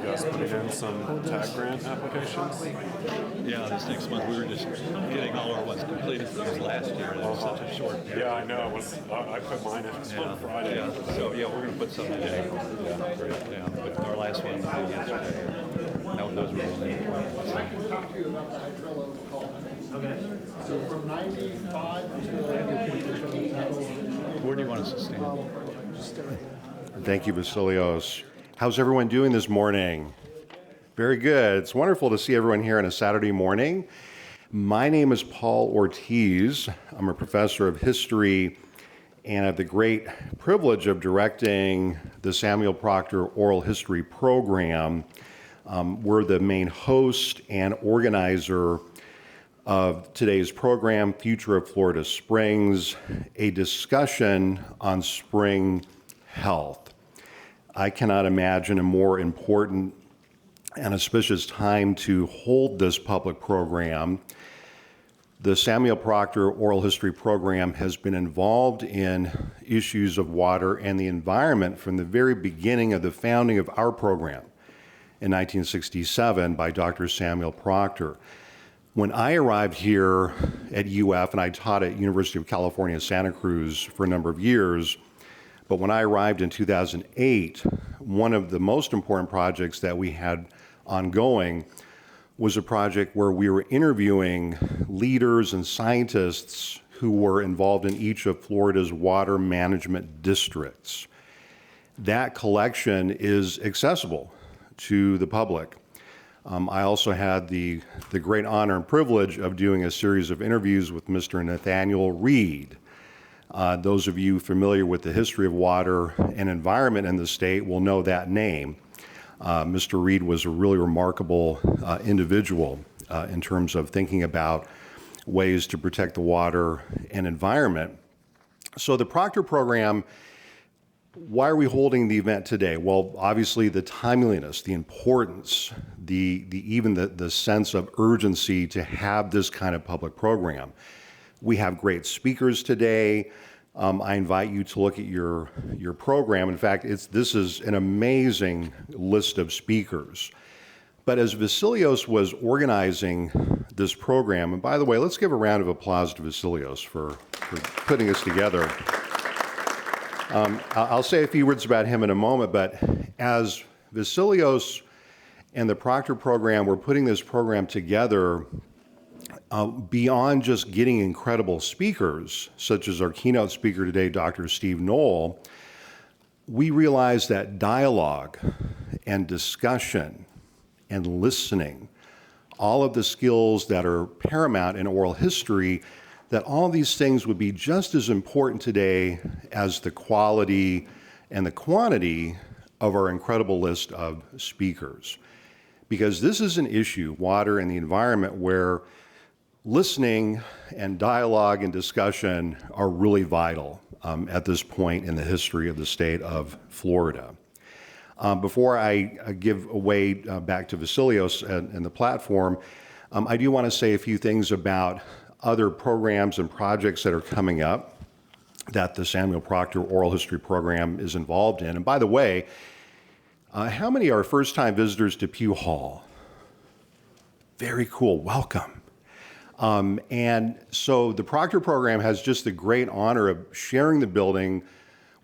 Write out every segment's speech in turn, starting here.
Vasilios putting in some tag grant applications? Yeah, this next month we were just getting all our ones completed for this last year. That was such a short period. Yeah, I know. I put mine in on Friday. Yeah. So yeah, we're going to put some in April. Yeah. But our last one we did yesterday. Those were really important. So from 95 to Where do you want us to stand? Thank you, Vasilios. How's everyone doing this morning? Very good. It's wonderful to see everyone here on a Saturday morning. My name is Paul Ortiz. I'm a professor of history and I have the great privilege of directing the Samuel Proctor Oral History Program. We're the main host and organizer of today's program, Future of Florida Springs, a discussion on spring health. I cannot imagine a more important and auspicious time to hold this public program. The Samuel Proctor Oral History Program has been involved in issues of water and the environment from the very beginning of the founding of our program in 1967 by Dr. Samuel Proctor. When I arrived here at UF, and I taught at University of California, Santa Cruz for a number of years, but when I arrived in 2008, one of the most important projects that we had ongoing was a project where we were interviewing leaders and scientists who were involved in each of Florida's water management districts. That collection is accessible to the public. I also had the great honor and privilege of doing a series of interviews with Mr. Nathaniel Reed. Those of you familiar with the history of water and environment in the state will know that name. Mr. Reed was a really remarkable individual in terms of thinking about ways to protect the water and environment. So the Proctor program, why are we holding the event today? Well, obviously the timeliness, the importance, even the sense of urgency to have this kind of public program. We have great speakers today. I invite you to look at your program. In fact, this is an amazing list of speakers. But as Vasilios was organizing this program, and by the way, let's give a round of applause to Vasilios for putting this together. I'll say a few words about him in a moment, but as Vasilios and the Proctor program were putting this program together, beyond just getting incredible speakers, such as our keynote speaker today, Dr. Steve Knoll, we realized that dialogue and discussion and listening, all of the skills that are paramount in oral history, that all these things would be just as important today as the quality and the quantity of our incredible list of speakers. Because this is an issue, water and the environment, where listening and dialogue and discussion are really vital at this point in the history of the state of Florida. Before I give away back to Vasilios and the platform, I do want to say a few things about other programs and projects that are coming up that the Samuel Proctor Oral History Program is involved in. And by the way, how many are first-time visitors to Pugh Hall? Very cool. Welcome. And so the Proctor program has just the great honor of sharing the building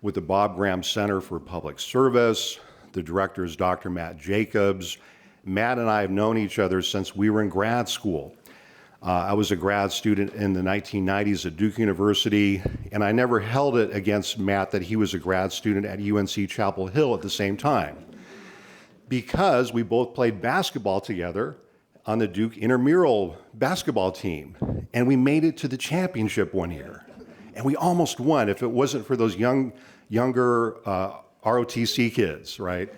with the Bob Graham Center for Public Service. The director is Dr. Matt Jacobs. Matt and I have known each other since we were in grad school. I was a grad student in the 1990s at Duke University, and I never held it against Matt that he was a grad student at UNC Chapel Hill at the same time, because we both played basketball together on the Duke intramural basketball team, and we made it to the championship one year, and we almost won if it wasn't for those younger ROTC kids, right?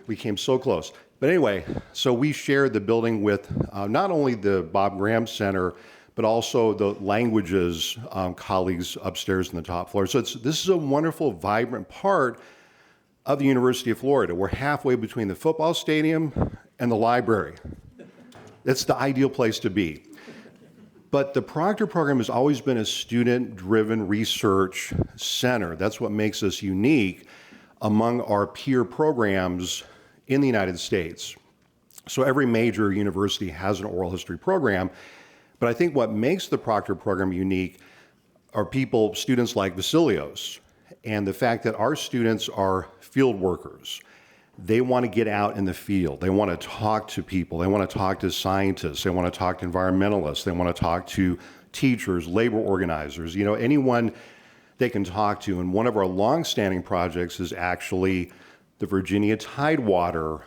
We came so close. But anyway, so we shared the building with not only the Bob Graham Center, but also the languages colleagues upstairs in the top floor. So this is a wonderful, vibrant part of the University of Florida. We're halfway between the football stadium and the library. It's the ideal place to be. But the Proctor program has always been a student-driven research center. That's what makes us unique among our peer programs in the United States. So every major university has an oral history program, but I think what makes the Proctor program unique are students like Vasilios, and the fact that our students are field workers. They want to get out in the field. They want to talk to people. They want to talk to scientists. They want to talk to environmentalists. They want to talk to teachers, labor organizers, anyone they can talk to. And one of our longstanding projects is actually the Virginia Tidewater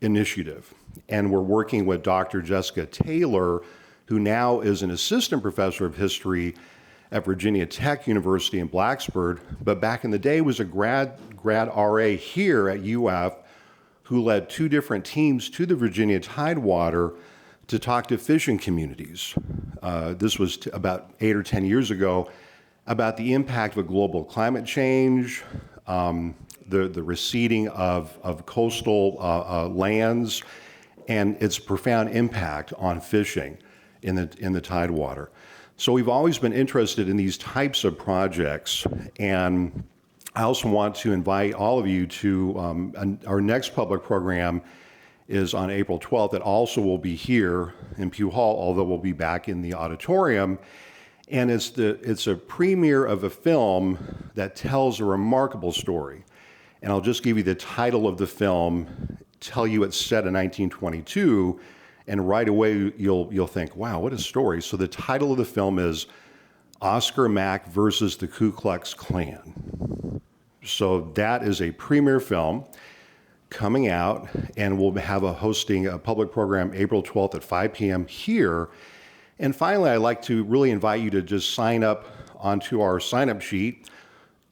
Initiative. And we're working with Dr. Jessica Taylor, who now is an assistant professor of history at Virginia Tech University in Blacksburg, but back in the day was a grad RA here at UF who led 2 different teams to the Virginia Tidewater to talk to fishing communities. This was about 8 or 10 years ago, about the impact of global climate change, the receding of coastal lands, and its profound impact on fishing in the Tidewater. So we've always been interested in these types of projects, and I also want to invite all of you to our next public program is on April 12th. It also will be here in Pugh Hall, although we'll be back in the auditorium. And it's a premiere of a film that tells a remarkable story. And I'll just give you the title of the film, tell you it's set in 1922, and right away you'll think, wow, what a story. So the title of the film is Oscar Mack versus the Ku Klux Klan. So that is a premiere film coming out, and we'll have hosting a public program April 12th at 5 p.m. here. And finally, I'd like to really invite you to just sign up onto our sign-up sheet,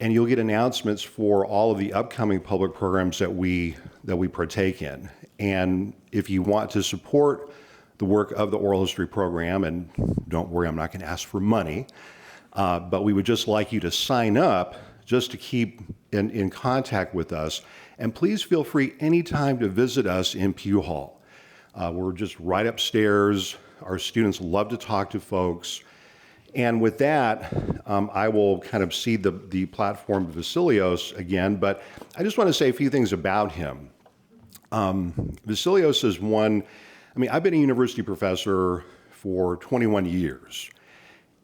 and you'll get announcements for all of the upcoming public programs that we partake in. And if you want to support the work of the oral history program, and don't worry, I'm not going to ask for money, but we would just like you to sign up just to keep in contact with us. And please feel free anytime to visit us in Pugh Hall. We're just right upstairs. Our students love to talk to folks. And with that, I will kind of cede the platform to Vasilios again, but I just want to say a few things about him. Vasilios is I've been a university professor for 21 years.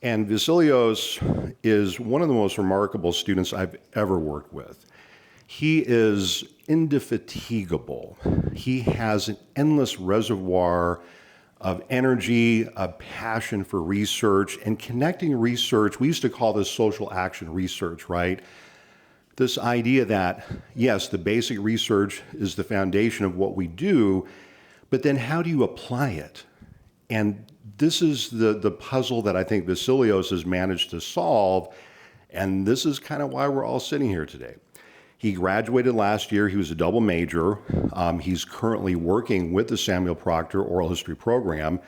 And Vasilios is one of the most remarkable students I've ever worked with. He is indefatigable. He has an endless reservoir of energy, a passion for research, and connecting research. We used to call this social action research, right? This idea that, yes, the basic research is the foundation of what we do, but then how do you apply it? And this is the puzzle that I think Vasilios has managed to solve, and this is kind of why we're all sitting here today. He graduated last year. He was a double major. He's currently working with the Samuel Proctor Oral History Program.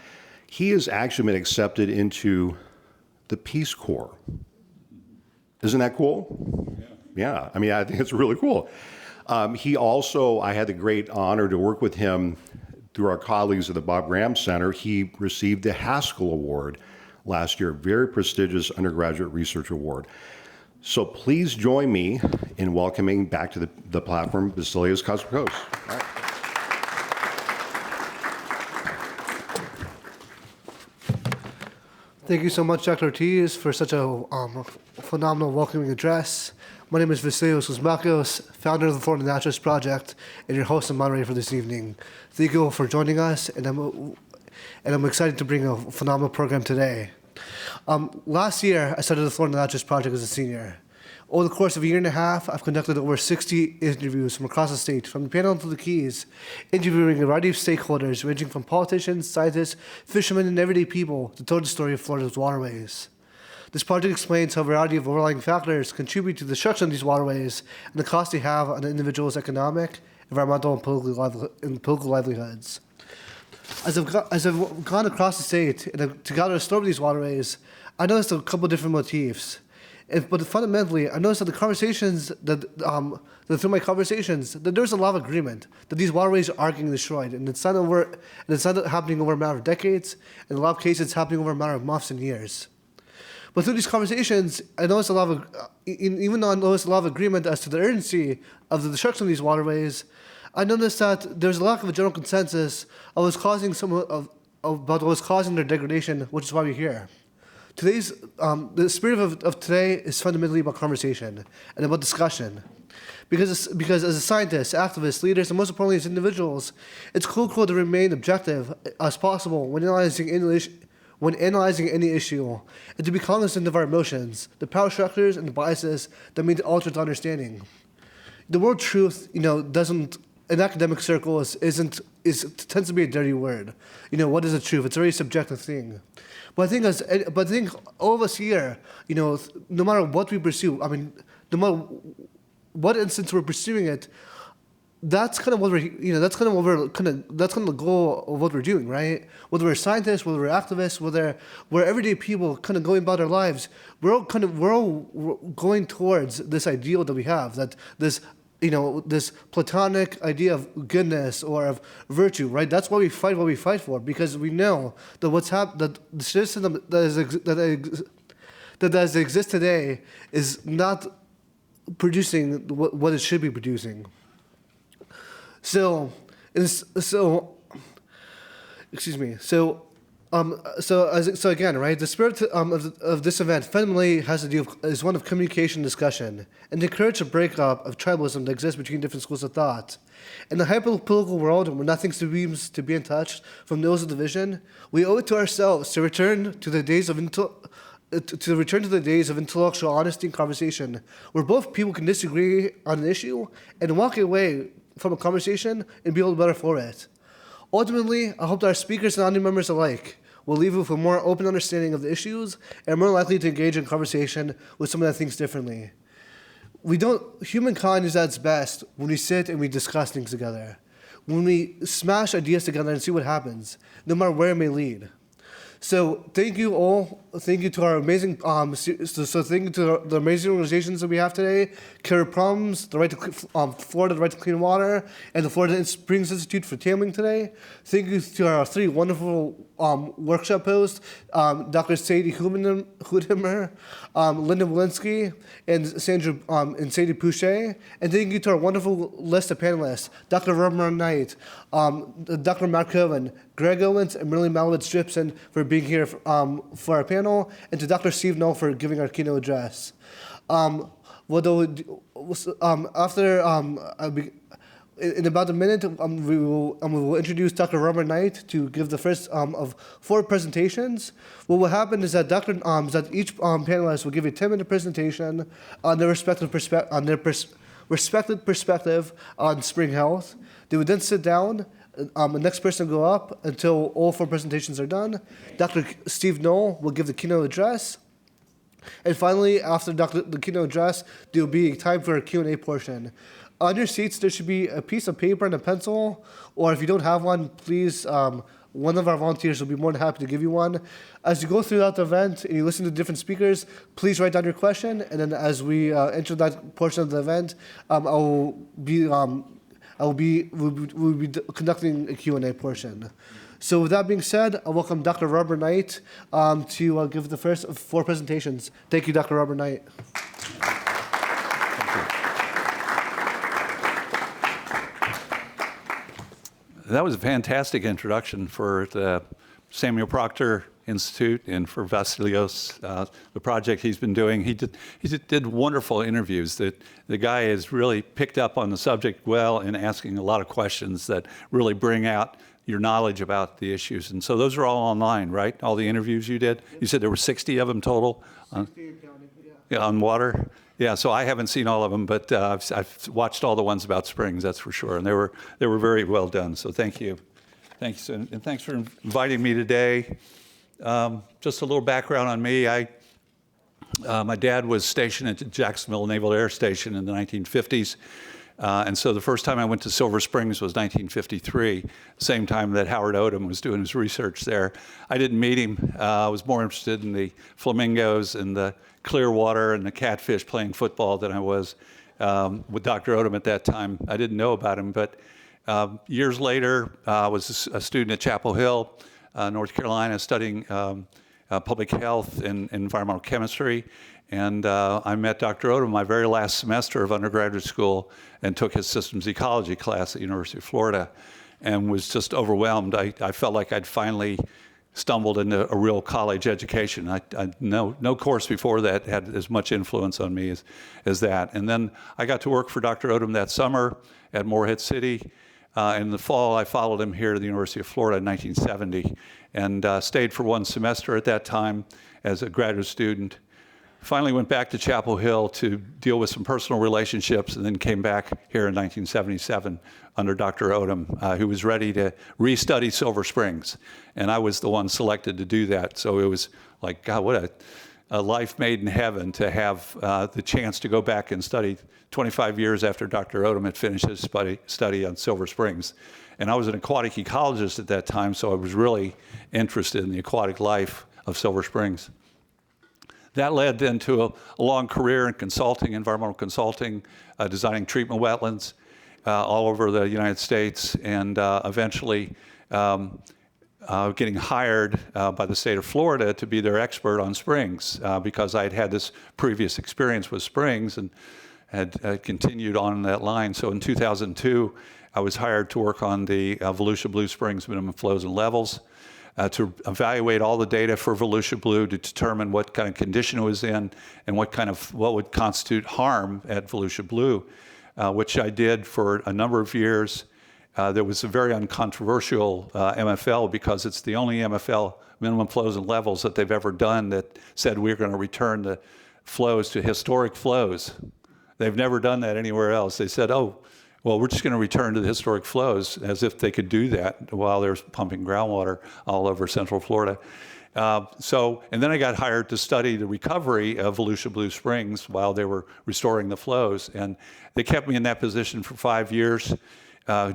He has actually been accepted into the Peace Corps. Isn't that cool? Yeah. I think it's really cool. I had the great honor to work with him through our colleagues at the Bob Graham Center. He received the Haskell Award last year, very prestigious undergraduate research award. So please join me in welcoming back to the platform Vasilios Kosmakos. All right. Thank you so much, Dr. Ortiz, for such a phenomenal welcoming address. My name is Vasilios Kosmakos, founder of the Florida Naturalist Project, and your host and moderator for this evening. Thank you all for joining us, and I'm excited to bring a phenomenal program today. Last year, I started the Florida Naturalist Project as a senior. Over the course of a year and a half, I've conducted over 60 interviews from across the state, from the Panhandle to the Keys, interviewing a variety of stakeholders ranging from politicians, scientists, fishermen, and everyday people to tell the story of Florida's waterways. This project explains how a variety of overlying factors contribute to the destruction of these waterways and the cost they have on the individual's economic, environmental, and political livelihoods. As I've gone across the state and to gather a story of these waterways, I noticed a couple of different motifs. But fundamentally, I noticed that the conversations through my conversations, that there's a lot of agreement that these waterways are getting destroyed, and it's not happening over a matter of decades. In a lot of cases, it's happening over a matter of months and years. But through these conversations, I noticed even though I noticed a lot of agreement as to the urgency of the destruction of these waterways, I noticed that there's a lack of a general consensus of what's causing about what's causing their degradation, which is why we're here. The spirit of today is fundamentally about conversation and about discussion. Because as a scientist, activists, leaders, and most importantly as individuals, it's crucial to remain objective as possible when analyzing any issue, and to be cognizant of our emotions, the power structures, and the biases that may alter the understanding. The word truth, doesn't in academic circles tends to be a dirty word. What is the truth? It's a very subjective thing. But I think all of us here, no matter what we pursue, no matter what instance we're pursuing it, that's kind of what that's kind of the goal of what we're doing, right? Whether we're scientists, whether we're activists, whether we're everyday people kind of going about our lives, we're all going towards this ideal that we have, that this platonic idea of goodness or of virtue, right? That's why we fight what we fight for, because we know that that the system that exists today is not producing what it should be producing. So again, right? The spirit of this event fundamentally is one of communication, discussion, and to encourage a breakup of tribalism that exists between different schools of thought. In the hyper-political world, where nothing seems to be untouched from those of division, we owe it to ourselves to return to the days of intellectual honesty and conversation, where both people can disagree on an issue and walk away from a conversation and be able to better for it. Ultimately, I hope that our speakers and audience members alike will leave with a more open understanding of the issues and are more likely to engage in conversation with someone that thinks differently. Humankind is at its best when we sit and we discuss things together, when we smash ideas together and see what happens, no matter where it may lead. So thank you all. Thank you to our amazing thank you to the amazing organizations that we have today: Care Problems, the Florida Right to Clean Water, and the Florida Springs Institute for tabling today. Thank you to our three wonderful workshop hosts, Dr. Sadie Hudimer, Linda Walensky, and Sadie Pouchet. And thank you to our wonderful list of panelists: Dr. Robert Knight, Dr. Mark Cohen, Greg Owens, and Merrillee Malowitz-Jipson for being here for our panel, and to Dr. Steve Knoll for giving our keynote address. In about a minute, we will introduce Dr. Robert Knight to give the first of 4 presentations. What will happen is that each panelist will give a 10-minute presentation on their respective perspective on spring health. They would then sit down. The next person will go up until all 4 presentations are done. Dr. Steve Knoll will give the keynote address. And finally, after the keynote address, there will be time for a Q&A portion. On your seats, there should be a piece of paper and a pencil, or if you don't have one, please, one of our volunteers will be more than happy to give you one. As you go throughout the event and you listen to different speakers, please write down your question, and then as we enter that portion of the event, we'll be conducting a Q&A portion. So with that being said, I welcome Dr. Robert Knight to give the first of 4 presentations. Thank you, Dr. Robert Knight. That was a fantastic introduction for the Samuel Proctor Institute and for Vasilios, the project he's been doing. He did wonderful interviews. The guy has really picked up on the subject well and asking a lot of questions that really bring out your knowledge about the issues. And so those are all online, right? All the interviews you did? You said there were 60 of them total? 60 and counting, yeah, on water? Yeah, so I haven't seen all of them, but I've watched all the ones about springs, that's for sure. And they were very well done, so thank you. Thanks, and thanks for inviting me today. Just a little background on me. My dad was stationed at Jacksonville Naval Air Station in the 1950s. And so the first time I went to Silver Springs was 1953, same time that Howard Odom was doing his research there. I didn't meet him. I was more interested in the flamingos and the clear water and the catfish playing football than I was with Dr. Odom at that time. I didn't know about him, but years later, I was a student at Chapel Hill, North Carolina, studying public health and environmental chemistry. And I met Dr. Odom my very last semester of undergraduate school and took his systems ecology class at the University of Florida and was just overwhelmed. I felt like I'd finally stumbled into a real college education. No course before that had as much influence on me as that. And then I got to work for Dr. Odom that summer at Morehead City. In the fall, I followed him here to the University of Florida in 1970 and stayed for one semester at that time as a graduate student. Finally went back to Chapel Hill to deal with some personal relationships, and then came back here in 1977 under Dr. Odom, who was ready to restudy Silver Springs. And I was the one selected to do that. So it was like, God, what a life made in heaven to have the chance to go back and study 25 years after Dr. Odom had finished his study on Silver Springs. And I was an aquatic ecologist at that time, so I was really interested in the aquatic life of Silver Springs. That led then to a long career in consulting, environmental consulting, designing treatment wetlands all over the United States, and eventually getting hired by the state of Florida to be their expert on springs because I had had this previous experience with springs and had continued on that line. So in 2002, I was hired to work on the Volusia Blue Springs minimum flows and levels, to evaluate all the data for Volusia Blue to determine what kind of condition it was in and what would constitute harm at Volusia Blue, which I did for a number of years. There was a very uncontroversial MFL because it's the only MFL, minimum flows and levels, that they've ever done that said we're going to return the flows to historic flows. They've never done that anywhere else. They said, oh, well, we're just going to return to the historic flows, as if they could do that while they're pumping groundwater all over Central Florida. And then I got hired to study the recovery of Volusia Blue Springs while they were restoring the flows. And they kept me in that position for 5 years,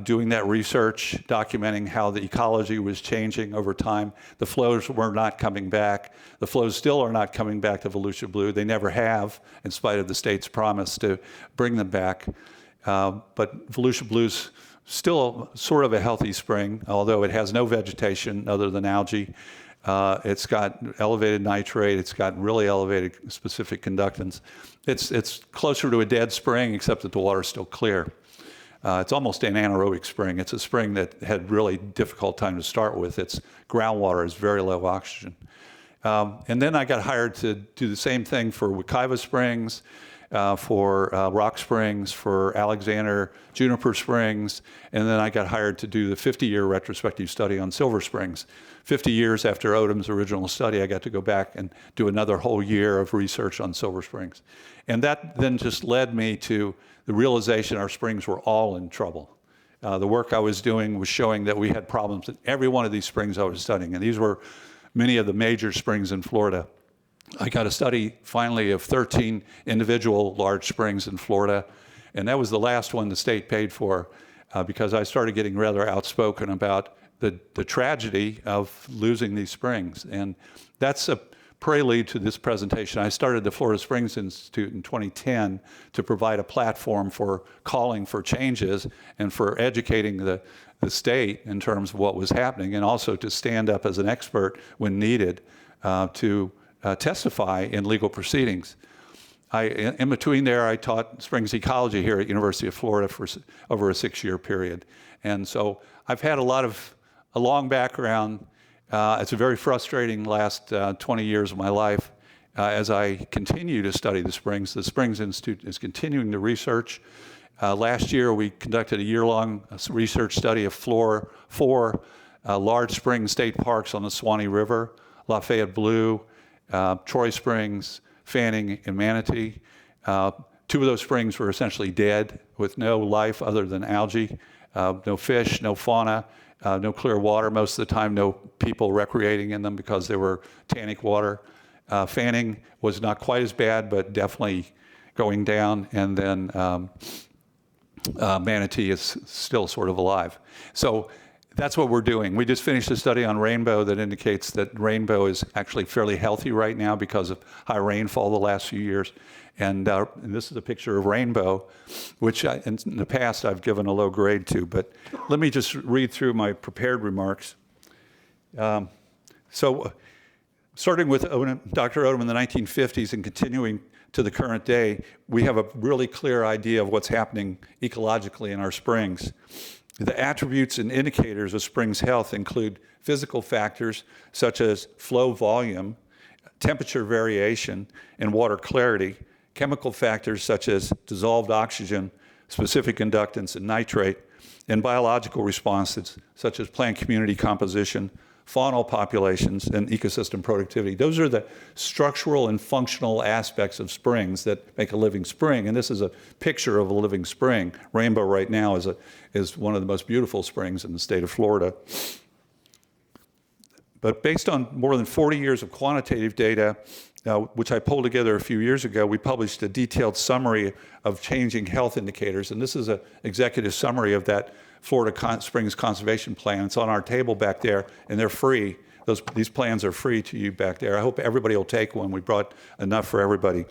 doing that research, documenting how the ecology was changing over time. The flows were not coming back. The flows still are not coming back to Volusia Blue. They never have, in spite of the state's promise to bring them back. But Volusia Blue's still sort of a healthy spring, although it has no vegetation other than algae. It's got elevated nitrate. It's got really elevated specific conductance. It's closer to a dead spring, except that the water's still clear. It's almost an anaerobic spring. It's a spring that had really difficult time to start with. Its groundwater is very low oxygen. And then I got hired to do the same thing for Wekiva Springs, for Rock Springs, for Alexander Juniper Springs, and then I got hired to do the 50-year retrospective study on Silver Springs. 50 years after Odom's original study, I got to go back and do another whole year of research on Silver Springs. And that then just led me to the realization our springs were all in trouble. The work I was doing was showing that we had problems in every one of these springs I was studying, and these were many of the major springs in Florida. I got a study, finally, of 13 individual large springs in Florida, and that was the last one the state paid for because I started getting rather outspoken about the tragedy of losing these springs. And that's a prelude to this presentation. I started the Florida Springs Institute in 2010 to provide a platform for calling for changes and for educating the state in terms of what was happening, and also to stand up as an expert when needed to testify in legal proceedings. In between there, I taught springs ecology here at University of Florida for over a 6-year period. And so I've had a long background. It's a very frustrating last 20 years of my life as I continue to study the springs. The Springs Institute is continuing the research. Last year, we conducted a year-long research study of four large spring state parks on the Suwannee River: Lafayette Blue, Troy Springs, Fanning, and Manatee. 2 of those springs were essentially dead, with no life other than algae, no fish, no fauna, no clear water. Most of the time, no people recreating in them because they were tannic water. Fanning was not quite as bad, but definitely going down. And then Manatee is still sort of alive. So that's what we're doing. We just finished a study on Rainbow that indicates that Rainbow is actually fairly healthy right now because of high rainfall the last few years. And this is a picture of Rainbow, which in the past I've given a low grade to. But let me just read through my prepared remarks. So Starting with Dr. Odom in the 1950s and continuing to the current day, we have a really clear idea of what's happening ecologically in our springs. The attributes and indicators of springs health include physical factors such as flow volume, temperature variation, and water clarity, chemical factors such as dissolved oxygen, specific inductance, and nitrate, and biological responses such as plant community composition, faunal populations, and ecosystem productivity. Those are the structural and functional aspects of springs that make a living spring, and this is a picture of a living spring. Rainbow right now is one of the most beautiful springs in the state of Florida. But based on more than 40 years of quantitative data, which I pulled together a few years ago, we published a detailed summary of changing health indicators, and this is an executive summary of that Florida Springs Conservation Plan. It's on our table back there, and they're free. These plans are free to you back there. I hope everybody will take one. We brought enough for everybody.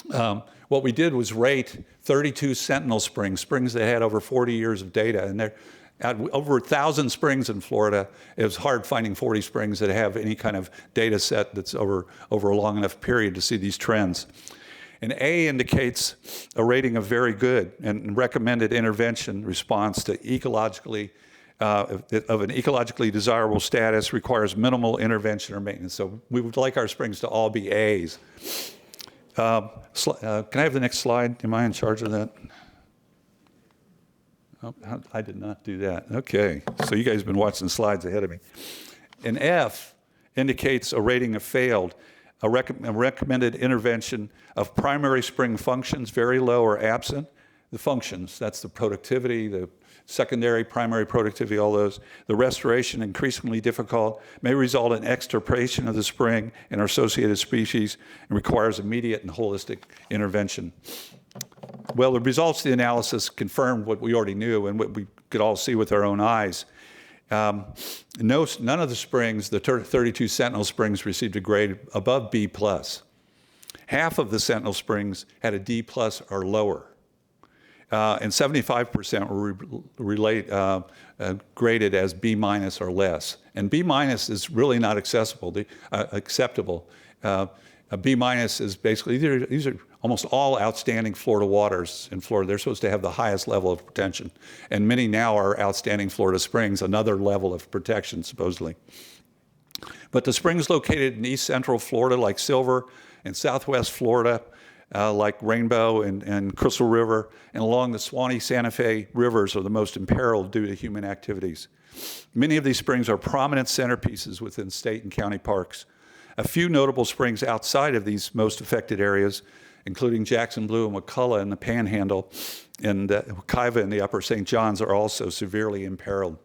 What we did was rate 32 sentinel springs that had over 40 years of data, and they're at over 1,000 springs in Florida. It was hard finding 40 springs that have any kind of data set that's over a long enough period to see these trends. And A indicates a rating of very good and recommended intervention response to ecologically, of an ecologically desirable status, requires minimal intervention or maintenance. So we would like our springs to all be A's. Can I have the next slide? Am I in charge of that? Oh, I did not do that. Okay, so you guys have been watching the slides ahead of me. And F indicates a rating of failed, a recommended intervention of primary spring functions, very low or absent. The functions, that's the productivity, the secondary, primary productivity, all those. The restoration, increasingly difficult, may result in extirpation of the spring and associated species and requires immediate and holistic intervention. Well, the results of the analysis confirmed what we already knew and what we could all see with our own eyes. None of the springs, the 32 sentinel springs, received a grade above B+. Half of the sentinel springs had a D+ or lower. And 75% were graded as B- or less. And B- is really not acceptable. A B- is basically, these are almost all outstanding Florida waters in Florida. They're supposed to have the highest level of protection. And many now are outstanding Florida springs, another level of protection, supposedly. But the springs located in east central Florida, like Silver, and southwest Florida, like Rainbow and Crystal River, and along the Swanee-Santa Fe rivers are the most imperiled due to human activities. Many of these springs are prominent centerpieces within state and county parks. A few notable springs outside of these most affected areas, including Jackson Blue and McCullough in the Panhandle, and Kaiva in the Upper St. Johns, are also severely imperiled.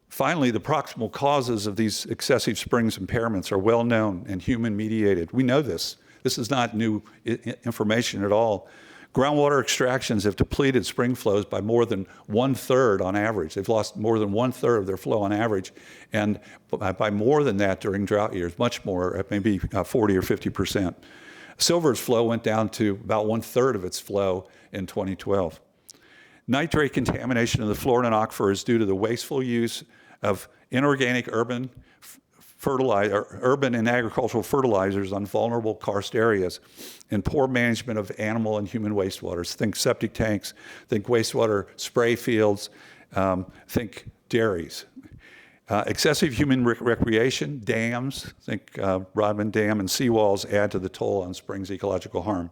Finally, the proximal causes of these excessive springs impairments are well known and human mediated. We know this. This is not new information at all. Groundwater extractions have depleted spring flows by more than 1/3 on average. They've lost more than 1/3 of their flow on average, and by more than that during drought years, much more, maybe 40 or 50%. Silver's flow went down to about 1/3 of its flow in 2012. Nitrate contamination of the Florida aquifer is due to the wasteful use of inorganic urban and agricultural fertilizers on vulnerable karst areas, and poor management of animal and human wastewaters. Think septic tanks, think wastewater spray fields, think dairies. Excessive human recreation, dams, think Rodman Dam, and seawalls add to the toll on springs' ecological harm.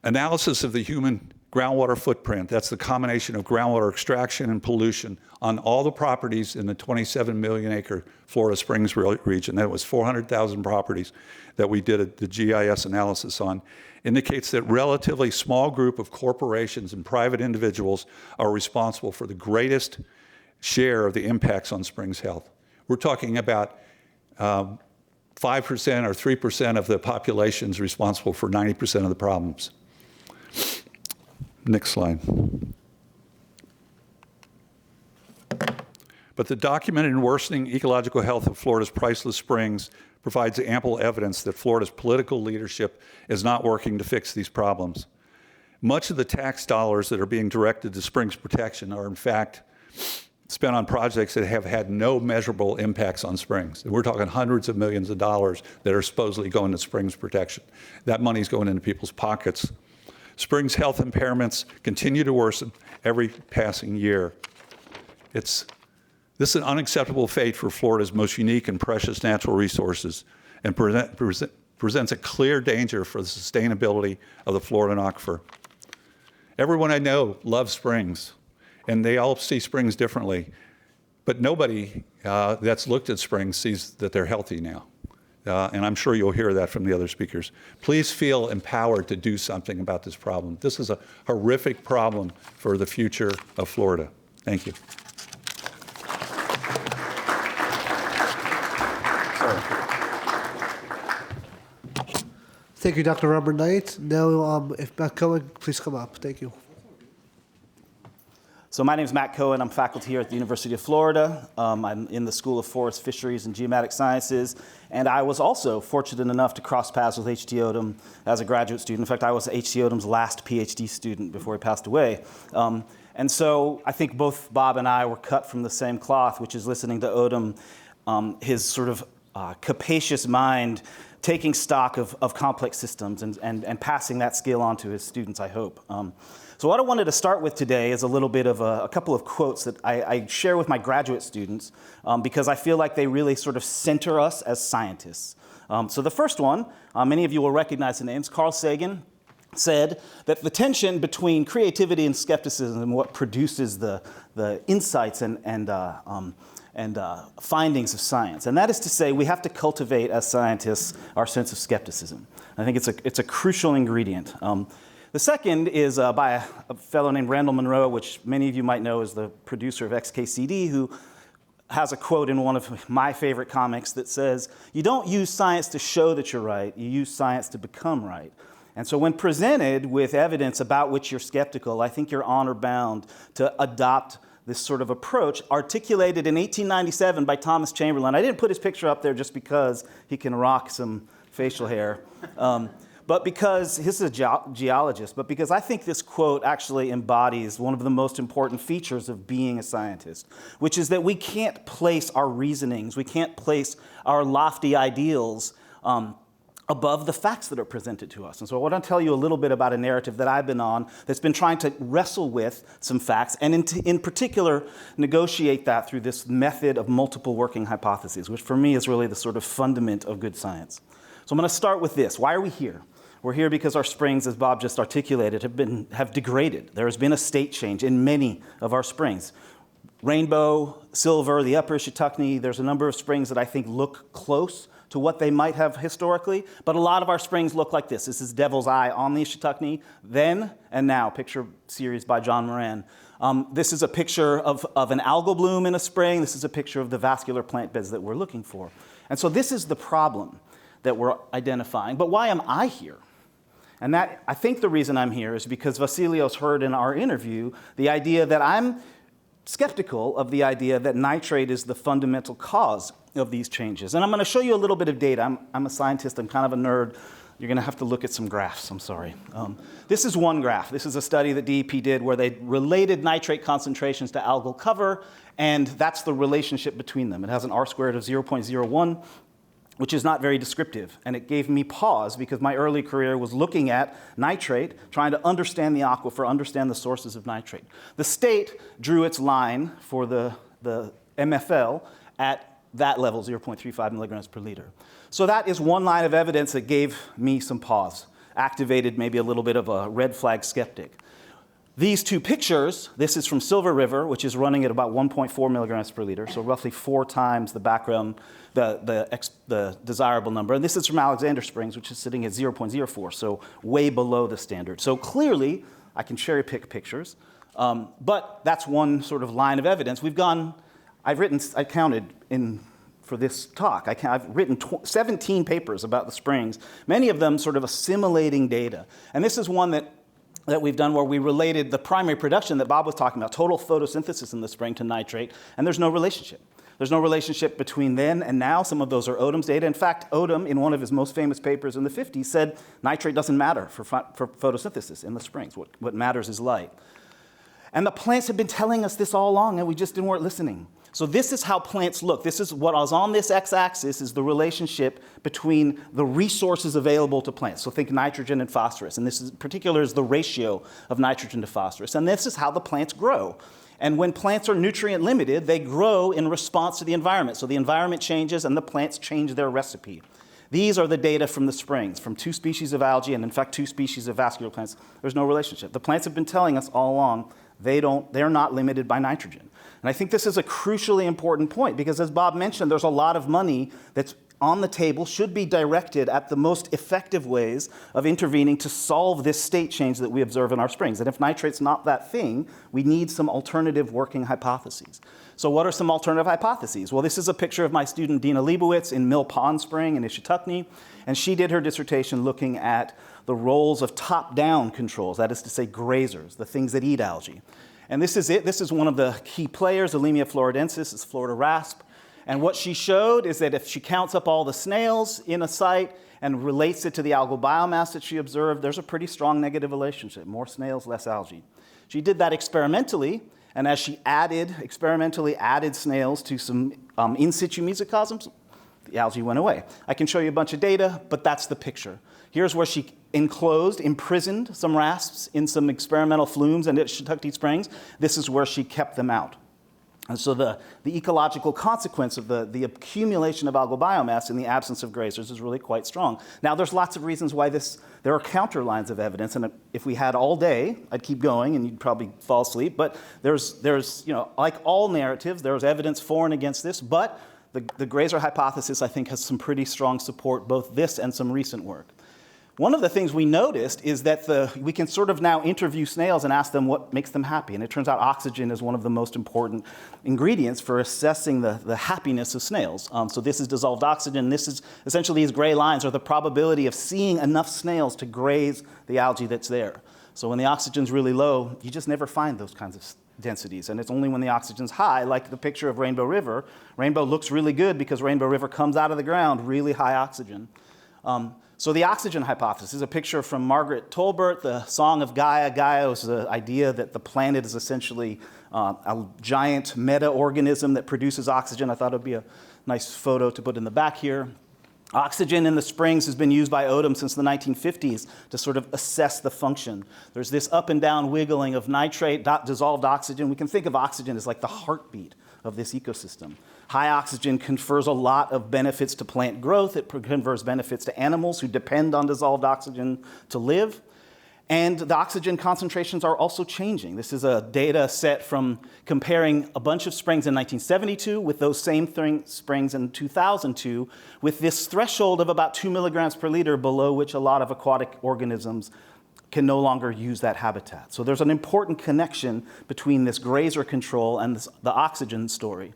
Analysis of the human groundwater footprint, that's the combination of groundwater extraction and pollution on all the properties in the 27 million acre Florida Springs region. That was 400,000 properties that we did the GIS analysis on, indicates that relatively small group of corporations and private individuals are responsible for the greatest share of the impacts on springs health. We're talking about 5% or 3% of the population is responsible for 90% of the problems. Next slide. But the documented and worsening ecological health of Florida's priceless springs provides ample evidence that Florida's political leadership is not working to fix these problems. Much of the tax dollars that are being directed to springs protection are in fact spent on projects that have had no measurable impacts on springs. We're talking hundreds of millions of dollars that are supposedly going to springs protection. That money's going into people's pockets. Springs health impairments continue to worsen every passing year. This is an unacceptable fate for Florida's most unique and precious natural resources, and presents a clear danger for the sustainability of the Florida aquifer. Everyone I know loves springs, and they all see springs differently. But nobody that's looked at springs sees that they're healthy now. And I'm sure you'll hear that from the other speakers. Please feel empowered to do something about this problem. This is a horrific problem for the future of Florida. Thank you. Thank you, Dr. Robert Knight. Now, if Matt Cohen, please come up. Thank you. So my name is Matt Cohen. I'm faculty here at the University of Florida. I'm in the School of Forest, Fisheries, and Geomatic Sciences. And I was also fortunate enough to cross paths with H.T. Odom as a graduate student. In fact, I was H.T. Odom's last PhD student before he passed away. And so I think both Bob and I were cut from the same cloth, which is listening to Odom, his sort of capacious mind, taking stock of complex systems and passing that skill on to his students, I hope. So what I wanted to start with today is a little bit of a couple of quotes that I share with my graduate students because I feel like they really sort of center us as scientists. So the first one, many of you will recognize the names. Carl Sagan said that the tension between creativity and skepticism and what produces the insights and findings of science. And that is to say, we have to cultivate as scientists our sense of skepticism. I think it's a crucial ingredient. The second is by a fellow named Randall Munroe, which many of you might know is the producer of XKCD, who has a quote in one of my favorite comics that says, "You don't use science to show that you're right, you use science to become right." And so when presented with evidence about which you're skeptical, I think you're honor-bound to adopt this sort of approach articulated in 1897 by Thomas Chamberlain. I didn't put his picture up there just because he can rock some facial hair. But because, this is a geologist, but because I think this quote actually embodies one of the most important features of being a scientist, which is that we can't place our reasonings, we can't place our lofty ideals above the facts that are presented to us. And so I want to tell you a little bit about a narrative that I've been on that's been trying to wrestle with some facts and in particular negotiate that through this method of multiple working hypotheses, which for me is really the sort of fundament of good science. So I'm going to start with this. Why are we here? We're here because our springs, as Bob just articulated, have degraded. There has been a state change in many of our springs. Rainbow, Silver, the Upper Ishituckney, there's a number of springs that I think look close to what they might have historically, but a lot of our springs look like this. This is Devil's Eye on the Ishituckney, then and now, picture series by John Moran. This is a picture of an algal bloom in a spring. This is a picture of the vascular plant beds that we're looking for. And so this is the problem that we're identifying. But why am I here? And that, I think the reason I'm here is because Vasilios heard in our interview the idea that I'm skeptical of the idea that nitrate is the fundamental cause of these changes. And I'm going to show you a little bit of data. I'm a scientist. I'm kind of a nerd. You're going to have to look at some graphs. I'm sorry. This is one graph. This is a study that DEP did where they related nitrate concentrations to algal cover, and that's the relationship between them. It has an R-squared of 0.01, which is not very descriptive. And it gave me pause because my early career was looking at nitrate, trying to understand the aquifer, understand the sources of nitrate. The state drew its line for the MFL at that level, 0.35 milligrams per liter. So that is one line of evidence that gave me some pause, activated maybe a little bit of a red flag skeptic. These two pictures, this is from Silver River, which is running at about 1.4 milligrams per liter, so roughly 4 times the background, the desirable number. And this is from Alexander Springs, which is sitting at 0.04, so way below the standard. So clearly, I can cherry pick pictures, but that's one sort of line of evidence. I counted for this talk, I've written 17 papers about the springs, many of them sort of assimilating data. And this is one that we've done where we related the primary production that Bob was talking about, total photosynthesis in the spring, to nitrate, and there's no relationship. There's no relationship between then and now. Some of those are Odom's data. In fact, Odom, in one of his most famous papers in the 50s, said nitrate doesn't matter for photosynthesis in the springs. What matters is light. And the plants have been telling us this all along, and we just weren't listening. So this is how plants look. This is what was on this x-axis is the relationship between the resources available to plants. So think nitrogen and phosphorus. And this in particular is the ratio of nitrogen to phosphorus. And this is how the plants grow. And when plants are nutrient limited, they grow in response to the environment. So the environment changes and the plants change their recipe. These are the data from the springs, from 2 species of algae and in fact 2 species of vascular plants. There's no relationship. The plants have been telling us all along they're not limited by nitrogen. And I think this is a crucially important point because as Bob mentioned, there's a lot of money that's on the table, should be directed at the most effective ways of intervening to solve this state change that we observe in our springs. And if nitrate's not that thing, we need some alternative working hypotheses. So what are some alternative hypotheses? Well, this is a picture of my student Dina Leibowitz in Mill Pond Spring in Ishitukne, and she did her dissertation looking at the roles of top-down controls, that is to say grazers, the things that eat algae. And this is it. This is one of the key players, Alemia floridensis, is Florida rasp. And what she showed is that if she counts up all the snails in a site and relates it to the algal biomass that she observed, there's a pretty strong negative relationship. More snails, less algae. She did that experimentally, and as she experimentally added snails to some in situ mesocosms, the algae went away. I can show you a bunch of data, but that's the picture. Here's where she imprisoned some rasps in some experimental flumes and at Ishitukne Springs. This is where she kept them out. And so the ecological consequence of the accumulation of algal biomass in the absence of grazers is really quite strong. Now, there's lots of reasons why there are counter lines of evidence, and if we had all day, I'd keep going and you'd probably fall asleep, but there's like all narratives, there's evidence for and against this, but the grazer hypothesis, I think, has some pretty strong support, both this and some recent work. One of the things we noticed is that we can sort of now interview snails and ask them what makes them happy. And it turns out oxygen is one of the most important ingredients for assessing the happiness of snails. So this is dissolved oxygen. This is essentially these gray lines are the probability of seeing enough snails to graze the algae that's there. So when the oxygen's really low, you just never find those kinds of densities. And it's only when the oxygen's high, like the picture of Rainbow River. Rainbow looks really good because Rainbow River comes out of the ground, really high oxygen. So the oxygen hypothesis is a picture from Margaret Tolbert, the Song of Gaia. Gaia was the idea that the planet is essentially a giant meta-organism that produces oxygen. I thought it would be a nice photo to put in the back here. Oxygen in the springs has been used by Odum since the 1950s to sort of assess the function. There's this up and down wiggling of nitrate, dissolved oxygen. We can think of oxygen as like the heartbeat of this ecosystem. High oxygen confers a lot of benefits to plant growth. It confers benefits to animals who depend on dissolved oxygen to live. And the oxygen concentrations are also changing. This is a data set from comparing a bunch of springs in 1972 with those same springs in 2002 with this threshold of about 2 milligrams per liter below which a lot of aquatic organisms can no longer use that habitat. So there's an important connection between this grazer control and the oxygen story.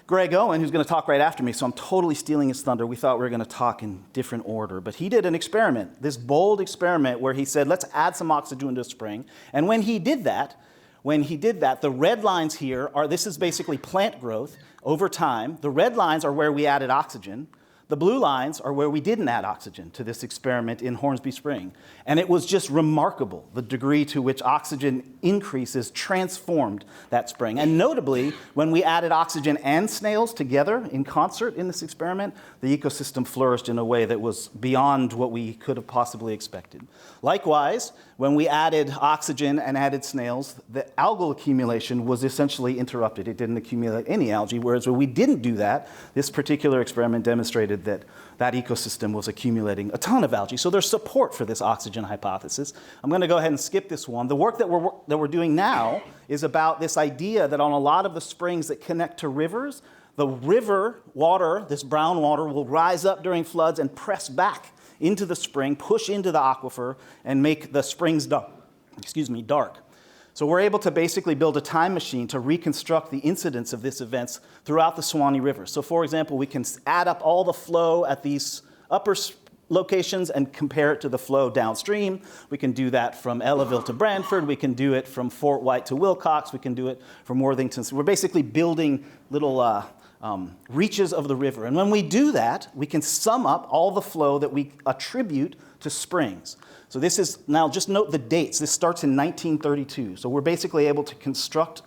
Greg Owen, who's going to talk right after me, so I'm totally stealing his thunder. We thought we were going to talk in different order. But he did an experiment, this bold experiment where he said, let's add some oxygen to a spring. And when he did that, the red lines here this is basically plant growth over time. The red lines are where we added oxygen. The blue lines are where we didn't add oxygen to this experiment in Hornsby Spring. And it was just remarkable, the degree to which oxygen increases transformed that spring. And notably, when we added oxygen and snails together in concert in this experiment, the ecosystem flourished in a way that was beyond what we could have possibly expected. Likewise, when we added oxygen and added snails, the algal accumulation was essentially interrupted. It didn't accumulate any algae, whereas when we didn't do that, this particular experiment demonstrated that that ecosystem was accumulating a ton of algae. So there's support for this oxygen hypothesis. I'm going to go ahead and skip this one. The work that we're doing now is about this idea that on a lot of the springs that connect to rivers, the river water, this brown water, will rise up during floods and press back into the spring, push into the aquifer, and make the springs dark. So we're able to basically build a time machine to reconstruct the incidence of these events throughout the Suwannee River. So for example, we can add up all the flow at these upper locations and compare it to the flow downstream. We can do that from Ellaville to Brantford. We can do it from Fort White to Wilcox. We can do it from Worthington. So we're basically building little reaches of the river. And when we do that, we can sum up all the flow that we attribute to springs. So this is, now just note the dates. This starts in 1932. So we're basically able to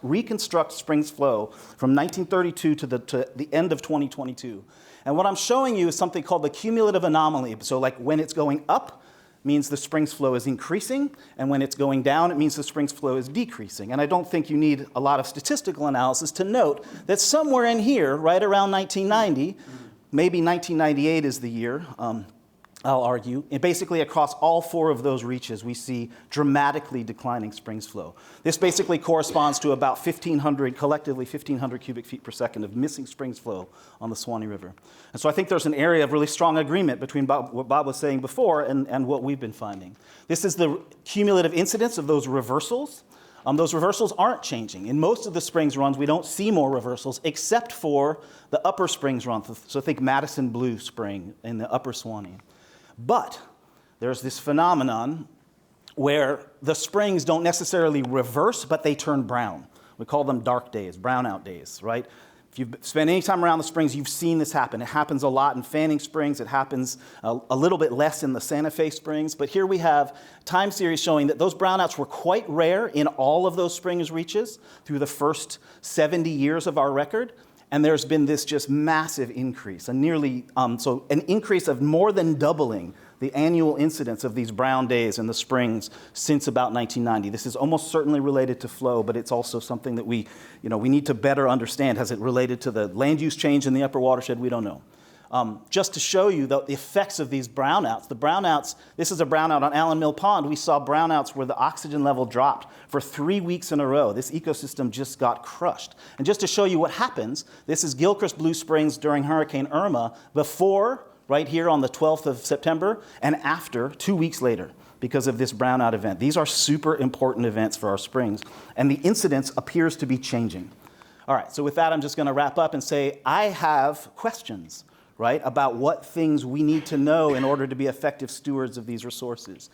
reconstruct springs flow from 1932 to the end of 2022. And what I'm showing you is something called the cumulative anomaly. So like when it's going up, means the springs flow is increasing, and when it's going down, it means the springs flow is decreasing. And I don't think you need a lot of statistical analysis to note that somewhere in here, right around 1990, maybe 1998 is the year, I'll argue, and basically across all 4 of those reaches, we see dramatically declining springs flow. This basically corresponds to about 1,500, collectively 1,500 cubic feet per second of missing springs flow on the Suwannee River. And so I think there's an area of really strong agreement between what Bob was saying before and what we've been finding. This is the cumulative incidence of those reversals. Those reversals aren't changing. In most of the springs runs, we don't see more reversals except for the upper springs run. So think Madison Blue Spring in the upper Suwannee. But there's this phenomenon where the springs don't necessarily reverse, but they turn brown. We call them dark days, brownout days, right? If you've spent any time around the springs, you've seen this happen. It happens a lot in Fanning Springs. It happens a little bit less in the Santa Fe Springs. But here we have time series showing that those brownouts were quite rare in all of those springs reaches through the first 70 years of our record. And there's been this just massive increase, an increase of more than doubling the annual incidence of these brown days in the springs since about 1990. This is almost certainly related to flow, but it's also something that we need to better understand. Has it related to the land use change in the upper watershed? We don't know. Just to show you the effects of these brownouts, this is a brownout on Allen Mill Pond. We saw brownouts where the oxygen level dropped for 3 weeks in a row. This ecosystem just got crushed. And just to show you what happens, this is Gilchrist Blue Springs during Hurricane Irma, before, right here on the 12th of September, and after, 2 weeks later, because of this brownout event. These are super important events for our springs, and the incidence appears to be changing. All right, so with that, I'm just going to wrap up and say I have questions, right, about what things we need to know in order to be effective stewards of these resources.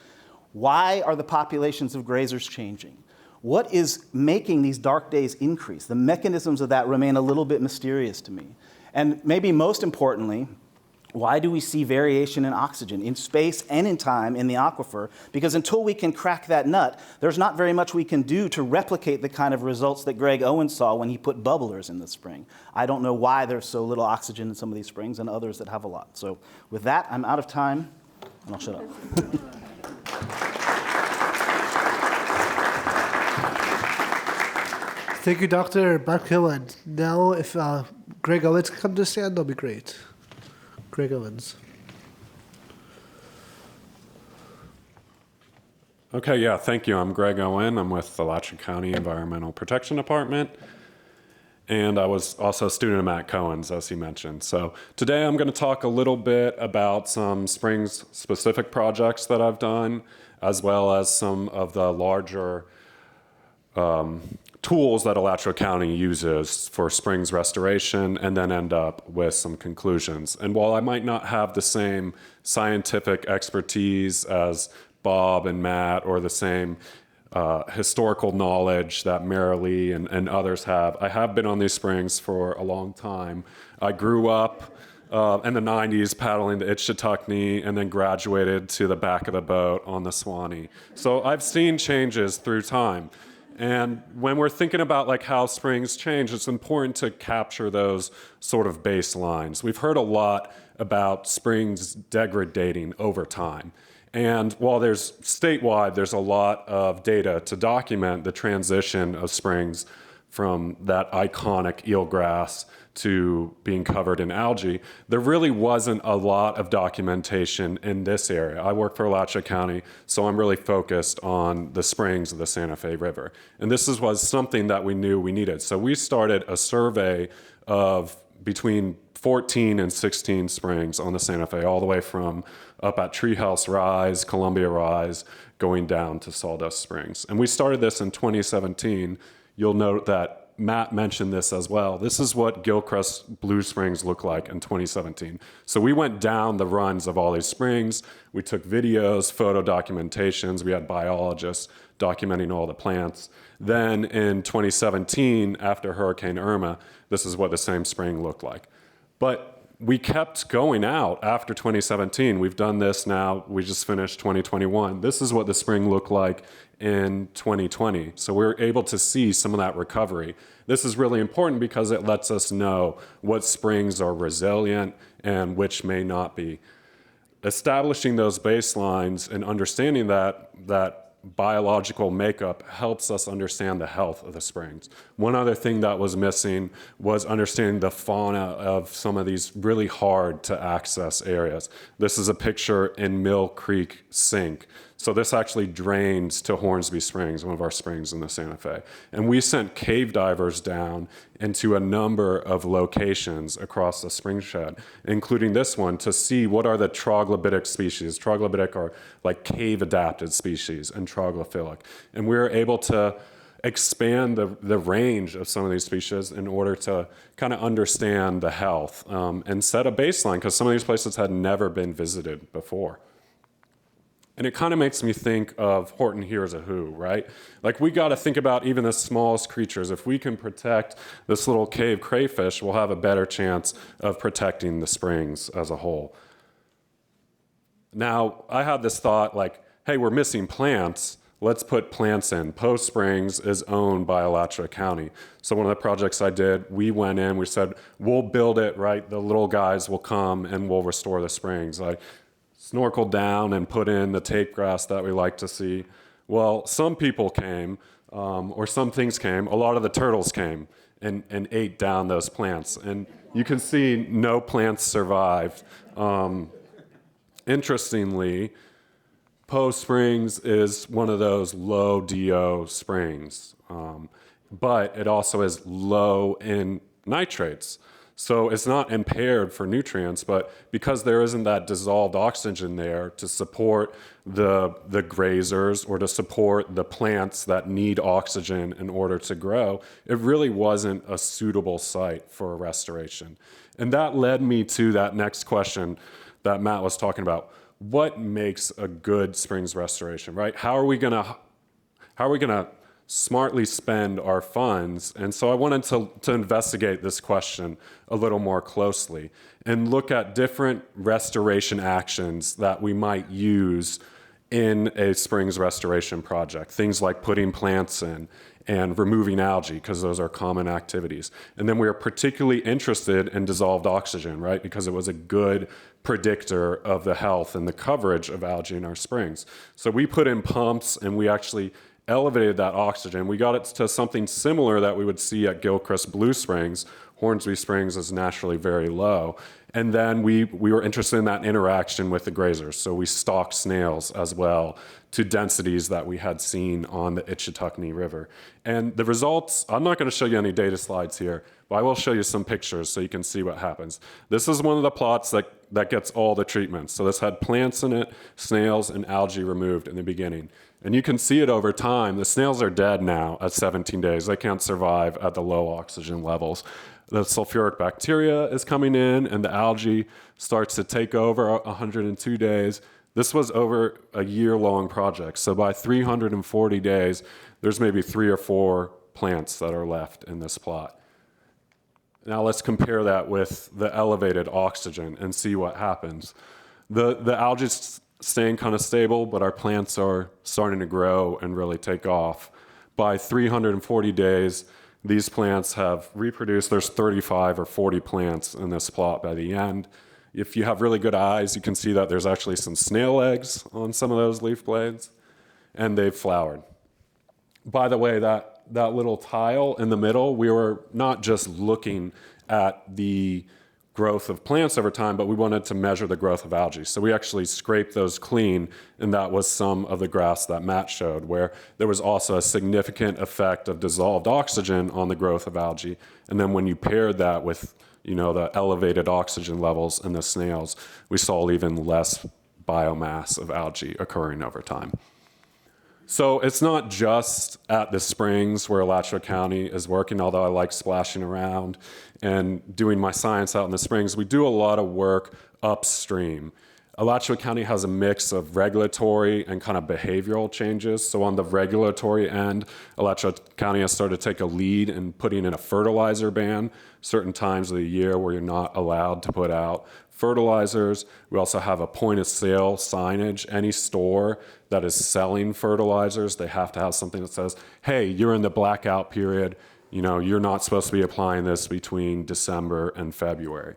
Why are the populations of grazers changing? What is making these dark days increase? The mechanisms of that remain a little bit mysterious to me. And maybe most importantly, why do we see variation in oxygen in space and in time in the aquifer? Because until we can crack that nut, there's not very much we can do to replicate the kind of results that Greg Owen saw when he put bubblers in the spring. I don't know why there's so little oxygen in some of these springs and others that have a lot. So with that, I'm out of time, and I'll shut up. Thank you, Dr. Owen. Now, if Greg Owens can come to stand, that'll be great. Greg Owens. Okay, yeah, thank you. I'm Greg Owen. I'm with the Alachua County Environmental Protection Department. And I was also a student of Matt Cohen's, as he mentioned. So today I'm going to talk a little bit about some springs-specific projects that I've done, as well as some of the larger tools that Alachua County uses for springs restoration, and then end up with some conclusions. And while I might not have the same scientific expertise as Bob and Matt, or the same historical knowledge that Merrillee and others have, I have been on these springs for a long time. I grew up in the 90s paddling the Itchitucknee, and then graduated to the back of the boat on the Suwannee. So I've seen changes through time. And when we're thinking about like how springs change, it's important to capture those sort of baselines. We've heard a lot about springs degrading over time. And while there's statewide, there's a lot of data to document the transition of springs from that iconic eelgrass to being covered in algae, there really wasn't a lot of documentation in this area. I work for Alachua County, so I'm really focused on the springs of the Santa Fe River. And this was something that we knew we needed. So we started a survey of between 14 and 16 springs on the Santa Fe, all the way from up at Treehouse Rise, Columbia Rise, going down to Sawdust Springs. And we started this in 2017. You'll note that Matt mentioned this as well. This is what Gilchrist Blue Springs looked like in 2017. So we went down the runs of all these springs. We took videos, photo documentations. We had biologists documenting all the plants. Then in 2017, after Hurricane Irma, this is what the same spring looked like. But we kept going out after 2017. We've done this now. We just finished 2021. This is what the spring looked like in 2020. So we're able to see some of that recovery. This is really important because it lets us know what springs are resilient and which may not be. Establishing those baselines and understanding that biological makeup helps us understand the health of the springs. One other thing that was missing was understanding the fauna of some of these really hard to access areas. This is a picture in Mill Creek Sink. So this actually drains to Hornsby Springs, one of our springs in the Santa Fe. And we sent cave divers down into a number of locations across the spring shed, including this one, to see what are the troglodytic species. Troglodytic are like cave-adapted species, and troglophilic. And we were able to expand the range of some of these species in order to kind of understand the health and set a baseline, because some of these places had never been visited before. And it kind of makes me think of Horton Hears a Who, right? Like, we got to think about even the smallest creatures. If we can protect this little cave crayfish, we'll have a better chance of protecting the springs as a whole. Now, I had this thought like, hey, we're missing plants. Let's put plants in. Post Springs is owned by Alachua County. So one of the projects I did, we went in, we said, we'll build it, right? The little guys will come and we'll restore the springs. I snorkeled down and put in the tape grass that we like to see. Well, some people came, or some things came. A lot of the turtles came and ate down those plants. And you can see no plants survived. Interestingly, Post Springs is one of those low DO springs, but it also is low in nitrates. So it's not impaired for nutrients, but because there isn't that dissolved oxygen there to support the grazers or to support the plants that need oxygen in order to grow, it really wasn't a suitable site for a restoration. And that led me to that next question that Matt was talking about. What makes a good springs restoration, right? How are we gonna smartly spend our funds? And so I wanted to investigate this question a little more closely and look at different restoration actions that we might use in a springs restoration project. Things like putting plants in and removing algae, because those are common activities. And then we are particularly interested in dissolved oxygen, right? Because it was a good predictor of the health and the coverage of algae in our springs. So we put in pumps and we actually elevated that oxygen. We got it to something similar that we would see at Gilchrist Blue Springs. Hornsby Springs is naturally very low. And then we were interested in that interaction with the grazers. So we stocked snails as well to densities that we had seen on the Itchitucknee River. And the results, I'm not going to show you any data slides here, but I will show you some pictures so you can see what happens. This is one of the plots that gets all the treatments. So this had plants in it, snails, and algae removed in the beginning. And you can see it over time. The snails are dead now at 17 days. They can't survive at the low oxygen levels. The sulfuric bacteria is coming in and the algae starts to take over 102 days. This was over a year-long project. So by 340 days, there's maybe 3 or 4 plants that are left in this plot. Now let's compare that with the elevated oxygen and see what happens. The algae is staying kind of stable, but our plants are starting to grow and really take off. By 340 days, these plants have reproduced. There's 35 or 40 plants in this plot by the end. If you have really good eyes, you can see that there's actually some snail eggs on some of those leaf blades, and they've flowered. By the way, that little tile in the middle, we were not just looking at the growth of plants over time, but we wanted to measure the growth of algae. So we actually scraped those clean, and that was some of the graphs that Matt showed, where there was also a significant effect of dissolved oxygen on the growth of algae. And then when you paired that with the elevated oxygen levels in the snails, we saw even less biomass of algae occurring over time. So it's not just at the springs where Alachua County is working, although I like splashing around and doing my science out in the springs. We do a lot of work upstream. Alachua County has a mix of regulatory and kind of behavioral changes. So on the regulatory end, Alachua County has started to take a lead in putting in a fertilizer ban certain times of the year where you're not allowed to put out fertilizers. We also have a point of sale signage. Any store that is selling fertilizers, they have to have something that says, hey, you're in the blackout period. You know, you're not supposed to be applying this between December and February.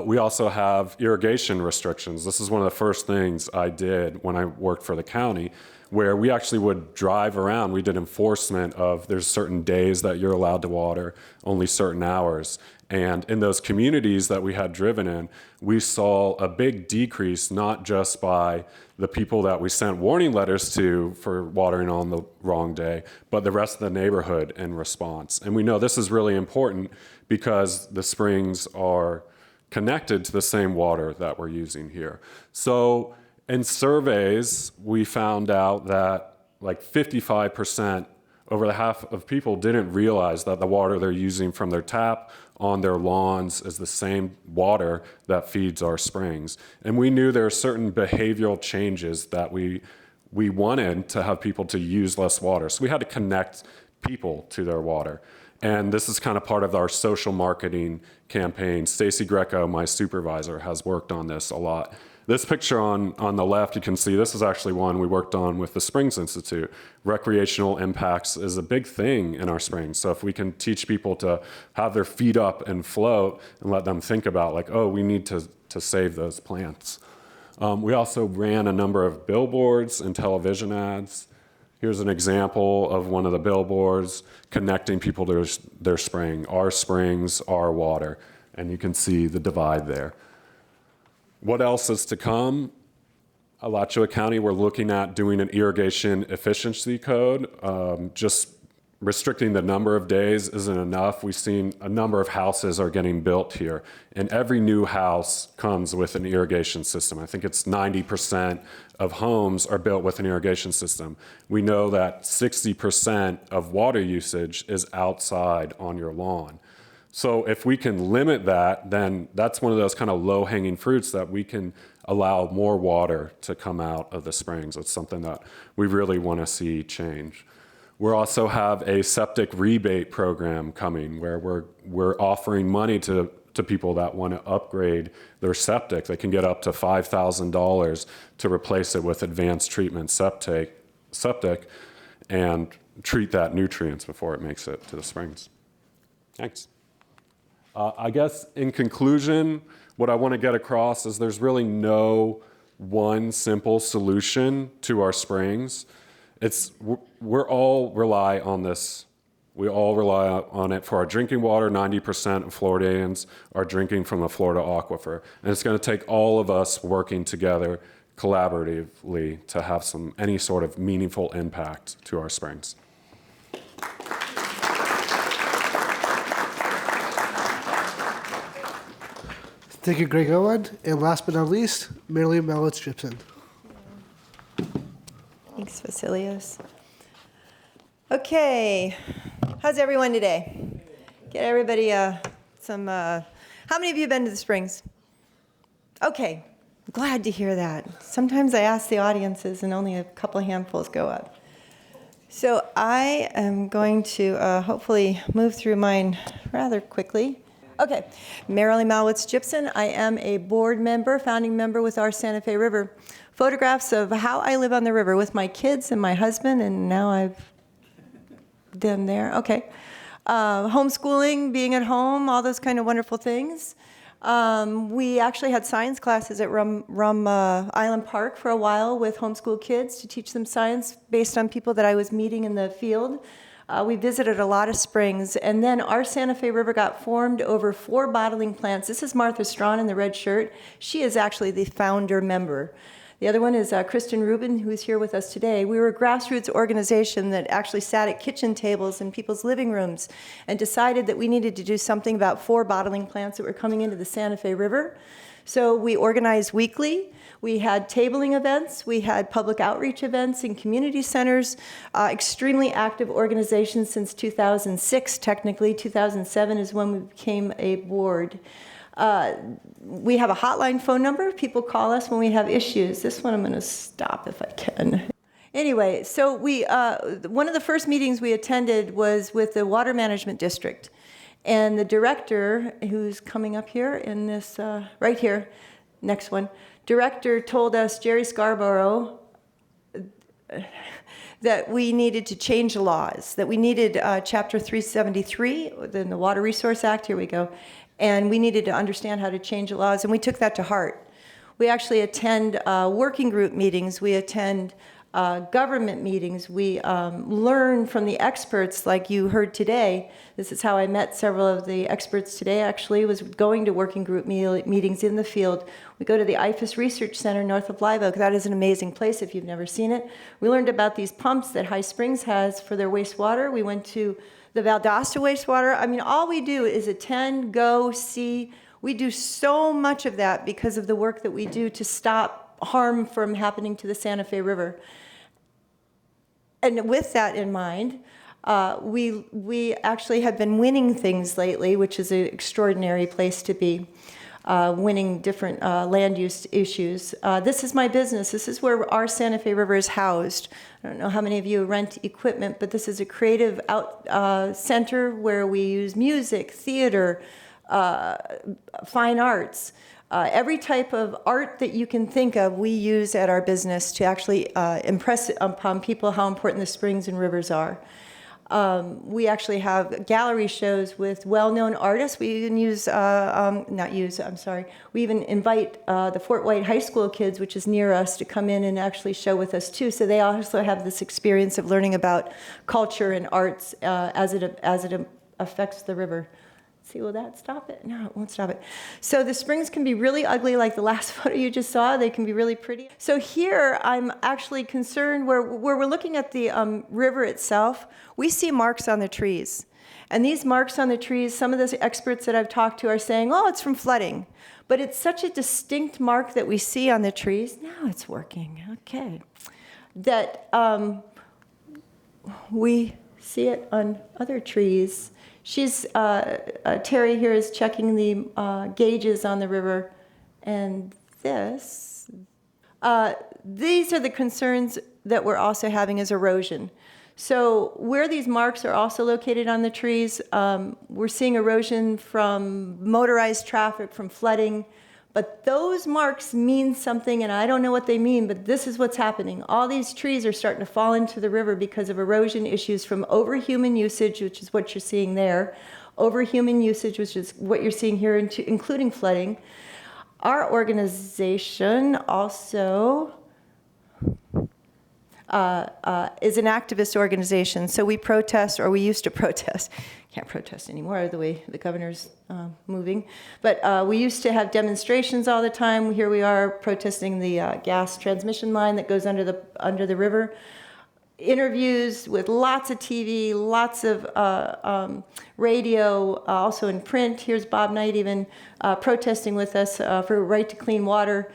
We also have irrigation restrictions. This is one of the first things I did when I worked for the county, where we actually would drive around. We did enforcement of there's certain days that you're allowed to water, only certain hours. And in those communities that we had driven in, we saw a big decrease, not just by the people that we sent warning letters to for watering on the wrong day, but the rest of the neighborhood in response. And we know this is really important because the springs are connected to the same water that we're using here. So in surveys, we found out that like 55%, over the half of people didn't realize that the water they're using from their tap on their lawns is the same water that feeds our springs. And we knew there are certain behavioral changes that we wanted to have people to use less water. So we had to connect people to their water. And this is kind of part of our social marketing campaign. Stacy Greco, my supervisor, has worked on this a lot. This picture on the left, you can see this is actually one we worked on with the Springs Institute. Recreational impacts is a big thing in our springs. So if we can teach people to have their feet up and float and let them think about like, oh, we need to save those plants. We also ran a number of billboards and television ads. Here's an example of one of the billboards connecting people to their spring. Our springs, our water. And you can see the divide there. What else is to come? Alachua County, we're looking at doing an irrigation efficiency code. Just restricting the number of days isn't enough. We've seen a number of houses are getting built here, and every new house comes with an irrigation system. I think it's 90% of homes are built with an irrigation system. We know that 60% of water usage is outside on your lawn. So if we can limit that, then that's one of those kind of low-hanging fruits that we can allow more water to come out of the springs. It's something that we really want to see change. We also have a septic rebate program coming where we're offering money to people that want to upgrade their septic. They can get up to $5,000 to replace it with advanced treatment septic and treat that nutrients before it makes it to the springs. Thanks. I guess in conclusion, what I want to get across is there's really no one simple solution to our springs. We're all rely on this. We all rely on it for our drinking water. 90% of Floridians are drinking from the Florida aquifer. And it's going to take all of us working together collaboratively to have any sort of meaningful impact to our springs. Thank you, Greg Owen. And last but not least, Merrillee Jipson. Thanks, Vasilios. Okay, how's everyone today? Get everybody how many of you have been to the Springs? Okay, glad to hear that. Sometimes I ask the audiences and only a couple of handfuls go up. So I am going to hopefully move through mine rather quickly. Okay, Merrillee Jipson. I am a board member, founding member with our Santa Fe River. Photographs of how I live on the river with my kids and my husband, and now I've done there. Okay. Homeschooling, being at home, all those kind of wonderful things. We actually had science classes at Rum Island Park for a while with homeschool kids to teach them science based on people that I was meeting in the field. We visited a lot of springs, and then our Santa Fe River got formed over 4 bottling plants. This is Martha Strawn in the red shirt. She is actually the founder member. The other one is Kristen Rubin, who is here with us today. We were a grassroots organization that actually sat at kitchen tables in people's living rooms and decided that we needed to do something about 4 bottling plants that were coming into the Santa Fe River. So we organized weekly. We had tabling events. We had public outreach events in community centers. Extremely active organization since 2006, technically. 2007 is when we became a board. We have a hotline phone number. People call us when we have issues. This one I'm going to stop if I can. Anyway, so one of the first meetings we attended was with the Water Management District. And the director, who's coming up here in this, right here, next one, director told us, Jerry Scarborough, that we needed to change the laws, that we needed Chapter 373 in the Water Resource Act, here we go, and we needed to understand how to change the laws, and we took that to heart. We actually attend working group meetings, we attend government meetings, we learn from the experts like you heard today. This is how I met several of the experts today, actually, was going to working group meetings in the field. We go to the IFAS Research Center north of Live Oak. That is an amazing place if you've never seen it. We learned about these pumps that High Springs has for their wastewater. We went to the Valdosta wastewater. I mean, all we do is attend, go, see. We do so much of that because of the work that we do to stop harm from happening to the Santa Fe River. And with that in mind, we actually have been winning things lately, which is an extraordinary place to be, winning different land use issues. This is my business. This is where our Santa Fe River is housed. I don't know how many of you rent equipment, but this is a creative center where we use music, theater, fine arts. Every type of art that you can think of, we use at our business to actually impress upon people how important the springs and rivers are. We actually have gallery shows with well-known artists. We even we even invite the Fort White High School kids, which is near us, to come in and actually show with us too. So they also have this experience of learning about culture and arts as it affects the river. See, will that stop it? No, it won't stop it. So the springs can be really ugly, like the last photo you just saw. They can be really pretty. So here, I'm actually concerned where we're looking at the river itself. We see marks on the trees. And these marks on the trees, some of the experts that I've talked to are saying, oh, it's from flooding. But it's such a distinct mark that we see on the trees. Now it's working. Okay. That we see it on other trees. Terry here is checking the gauges on the river, and these are the concerns that we're also having is erosion. So where these marks are also located on the trees, we're seeing erosion from motorized traffic, from flooding, but those marks mean something, and I don't know what they mean, but this is what's happening. All these trees are starting to fall into the river because of erosion issues from overhuman usage, which is what you're seeing there, overhuman usage, which is what you're seeing here, including flooding. Our organization also is an activist organization, so we protest, or we used to protest. Can't protest anymore the way the governor's moving. But we used to have demonstrations all the time. Here we are protesting the gas transmission line that goes under the river. Interviews with lots of TV, lots of radio, also in print. Here's Bob Knight even protesting with us for right to clean water,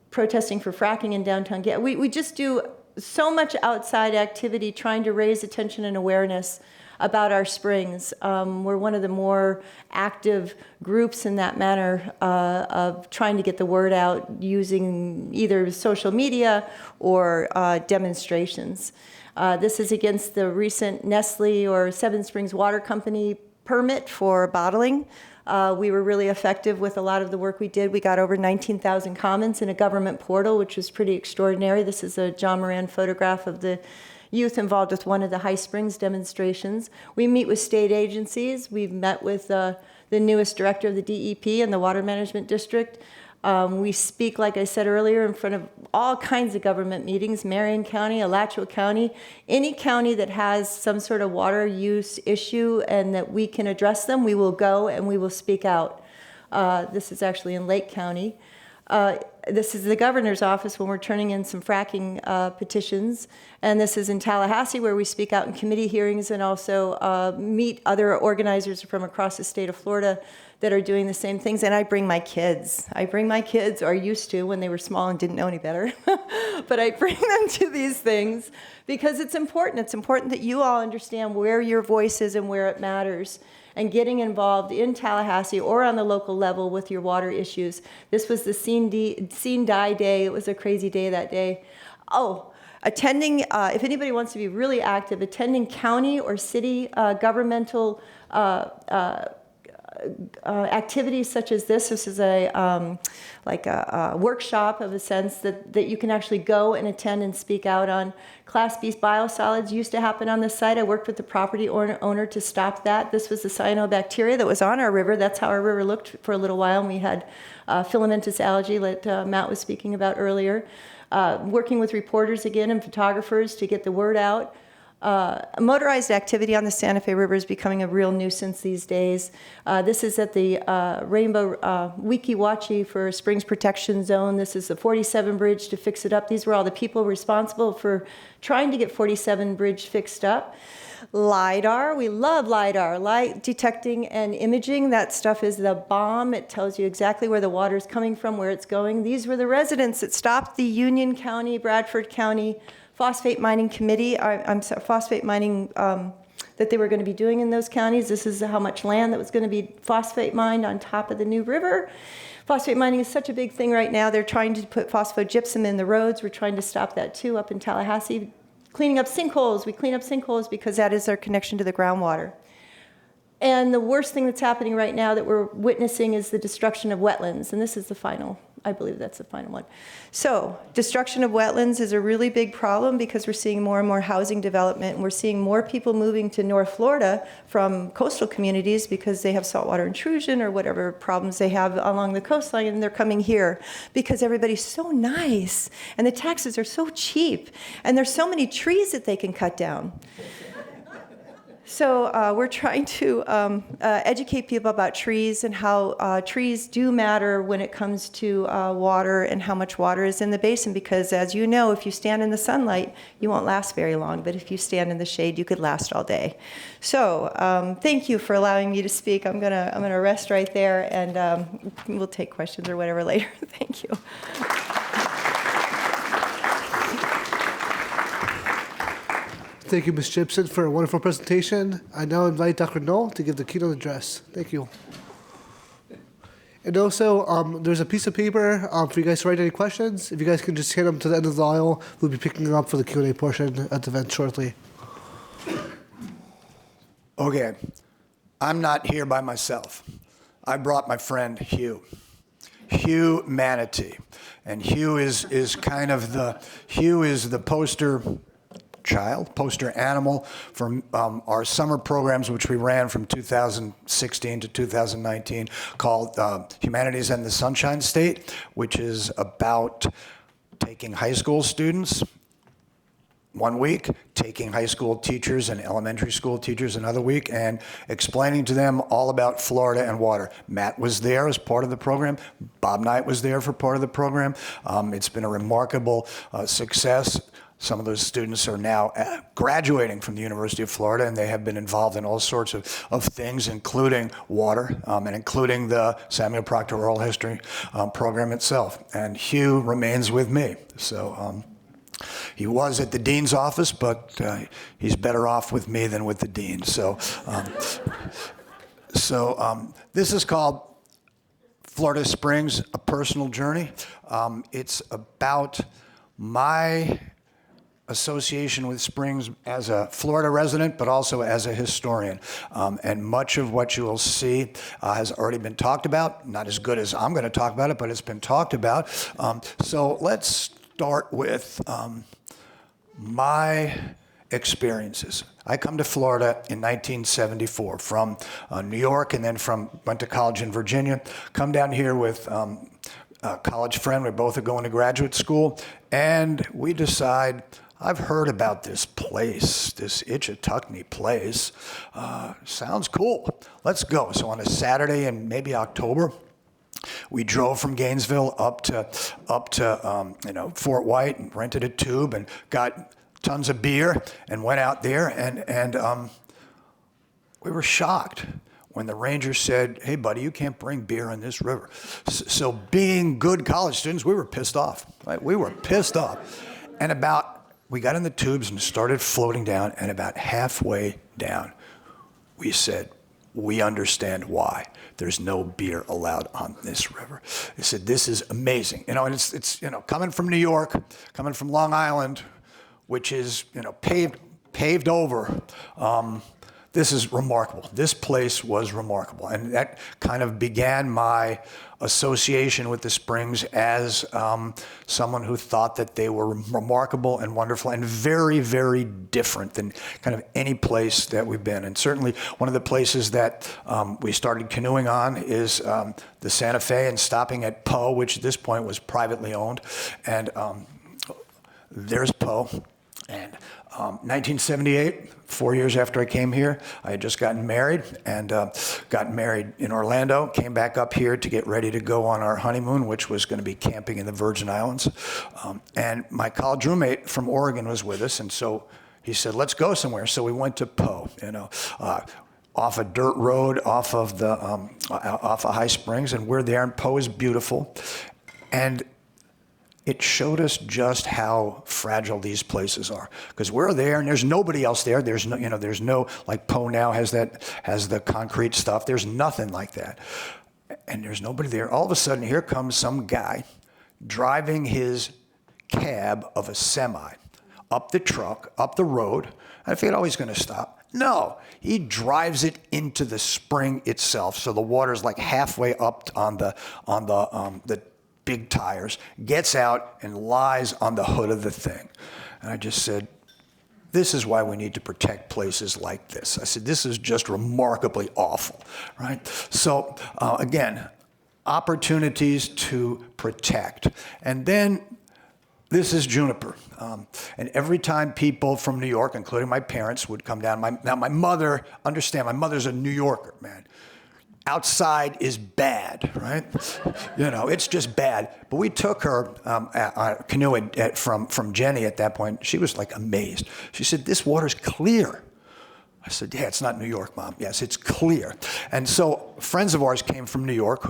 protesting for fracking in downtown. We just do so much outside activity trying to raise attention and awareness about our springs. We're one of the more active groups in that manner of trying to get the word out using either social media or demonstrations. This is against the recent Nestle or Seven Springs Water Company permit for bottling. We were really effective with a lot of the work we did. We got over 19,000 comments in a government portal, which was pretty extraordinary. This is a John Moran photograph of the youth involved with one of the High Springs demonstrations. We meet with state agencies. We've met with the newest director of the DEP and the Water Management District. We speak, like I said earlier, in front of all kinds of government meetings, Marion County, Alachua County, any county that has some sort of water use issue and that we can address them, we will go and we will speak out. This is actually in Lake County. This is the governor's office when we're turning in some fracking petitions. And this is in Tallahassee, where we speak out in committee hearings and also meet other organizers from across the state of Florida that are doing the same things. And I bring my kids. Or used to when they were small and didn't know any better. But I bring them to these things because it's important. It's important that you all understand where your voice is and where it matters, and getting involved in Tallahassee or on the local level with your water issues. This was the Scene Die Day. It was a crazy day that day. Oh, attending, if anybody wants to be really active, attending county or city governmental activities such as this. This is a workshop of a sense that you can actually go and attend and speak out on. Class B biosolids used to happen on this site. I worked with the property owner to stop that. This was the cyanobacteria that was on our river. That's how our river looked for a little while, and we had filamentous algae that Matt was speaking about earlier. Working with reporters again and photographers to get the word out. Motorized activity on the Santa Fe River is becoming a real nuisance these days. This is at the Rainbow Weeki Wachee for Springs Protection Zone. This is the 47 bridge to fix it up. These were all the people responsible for trying to get 47 bridge fixed up. LIDAR, we love LIDAR, light detecting and imaging. That stuff is the bomb. It tells you exactly where the water is coming from, where it's going. These were the residents that stopped the Union County, Bradford County phosphate mining committee, phosphate mining that they were going to be doing in those counties. This is how much land that was going to be phosphate mined on top of the new river. Phosphate mining is such a big thing right now. They're trying to put phosphogypsum in the roads. We're trying to stop that too up in Tallahassee. Cleaning up sinkholes. We clean up sinkholes because that is our connection to the groundwater. And the worst thing that's happening right now that we're witnessing is the destruction of wetlands. And this is the final, I believe that's the final one. So destruction of wetlands is a really big problem because we're seeing more and more housing development. And we're seeing more people moving to North Florida from coastal communities because they have saltwater intrusion or whatever problems they have along the coastline. And they're coming here because everybody's so nice. And the taxes are so cheap. And there's so many trees that they can cut down. So we're trying to educate people about trees and how trees do matter when it comes to water and how much water is in the basin, because as you know, if you stand in the sunlight, you won't last very long, but if you stand in the shade, you could last all day. So thank you for allowing me to speak. I'm gonna rest right there, and we'll take questions or whatever later. Thank you. Thank you, Ms. Jipson, for a wonderful presentation. I now invite Dr. Knoll to give the keynote address. Thank you. And also, there's a piece of paper for you guys to write any questions. If you guys can just hand them to the end of the aisle, we'll be picking them up for the Q&A portion at the event shortly. Okay, I'm not here by myself. I brought my friend Hugh. Hugh Manatee. And Hugh is the poster animal for our summer programs, which we ran from 2016 to 2019, called Humanities and the Sunshine State, which is about taking high school students 1 week, taking high school teachers and elementary school teachers another week, and explaining to them all about Florida and water. Matt was there as part of the program. Bob Knight was there for part of the program. It's been a remarkable success. Some of those students are now graduating from the University of Florida, and they have been involved in all sorts of things, including water, and including the Samuel Proctor Oral History program itself. And Hugh remains with me. So he was at the dean's office, but he's better off with me than with the dean. So, this is called Florida Springs, A Personal Journey. It's about my association with Springs as a Florida resident, but also as a historian. And much of what you will see has already been talked about. Not as good as I'm going to talk about it, but it's been talked about. So let's start with my experiences. I come to Florida in 1974 from New York, and then went to college in Virginia. Come down here with a college friend. We both are going to graduate school, and we decide, I've heard about this place, this Itchituckney place. Sounds cool. Let's go. So on a Saturday in maybe October, we drove from Gainesville up to Fort White and rented a tube and got tons of beer and went out there, and we were shocked when the ranger said, hey, buddy, you can't bring beer on this river. So being good college students, we were pissed off. Right? We were pissed off. And we got in the tubes and started floating down, and about halfway down, we said, we understand why there's no beer allowed on this river. They said, this is amazing. And it's coming from New York, coming from Long Island, which is, paved over. This is remarkable. This place was remarkable. And that kind of began my association with the Springs as someone who thought that they were remarkable and wonderful and very, very different than kind of any place that we've been. And certainly one of the places that we started canoeing on is the Santa Fe, and stopping at Poe, which at this point was privately owned. And there's Poe. And 1978, 4 years after I came here, I had just gotten married, and got married in Orlando, came back up here to get ready to go on our honeymoon, which was going to be camping in the Virgin Islands. And my college roommate from Oregon was with us, and so he said, let's go somewhere. So we went to Poe, off a dirt road, off of High Springs, and we're there, and Poe is beautiful. And it showed us just how fragile these places are, because we're there and there's nobody else there. There's no like Poe now has the concrete stuff. There's nothing like that, and there's nobody there. All of a sudden, here comes some guy driving his cab of a semi up the road. I figured, oh, he's going to stop. No, he drives it into the spring itself, so the water's like halfway up on the big tires, gets out and lies on the hood of the thing. And I just said, this is why we need to protect places like this. I said, this is just remarkably awful, right? So again, opportunities to protect. And then this is Juniper. And every time people from New York, including my parents, would come down, my mother, understand, my mother's a New Yorker, man. Outside is bad, right? It's just bad. But we took her canoeing from Jenny at that point. She was like amazed. She said, this water's clear. I said, yeah, it's not New York, Mom. Yes, it's clear. And so friends of ours came from New York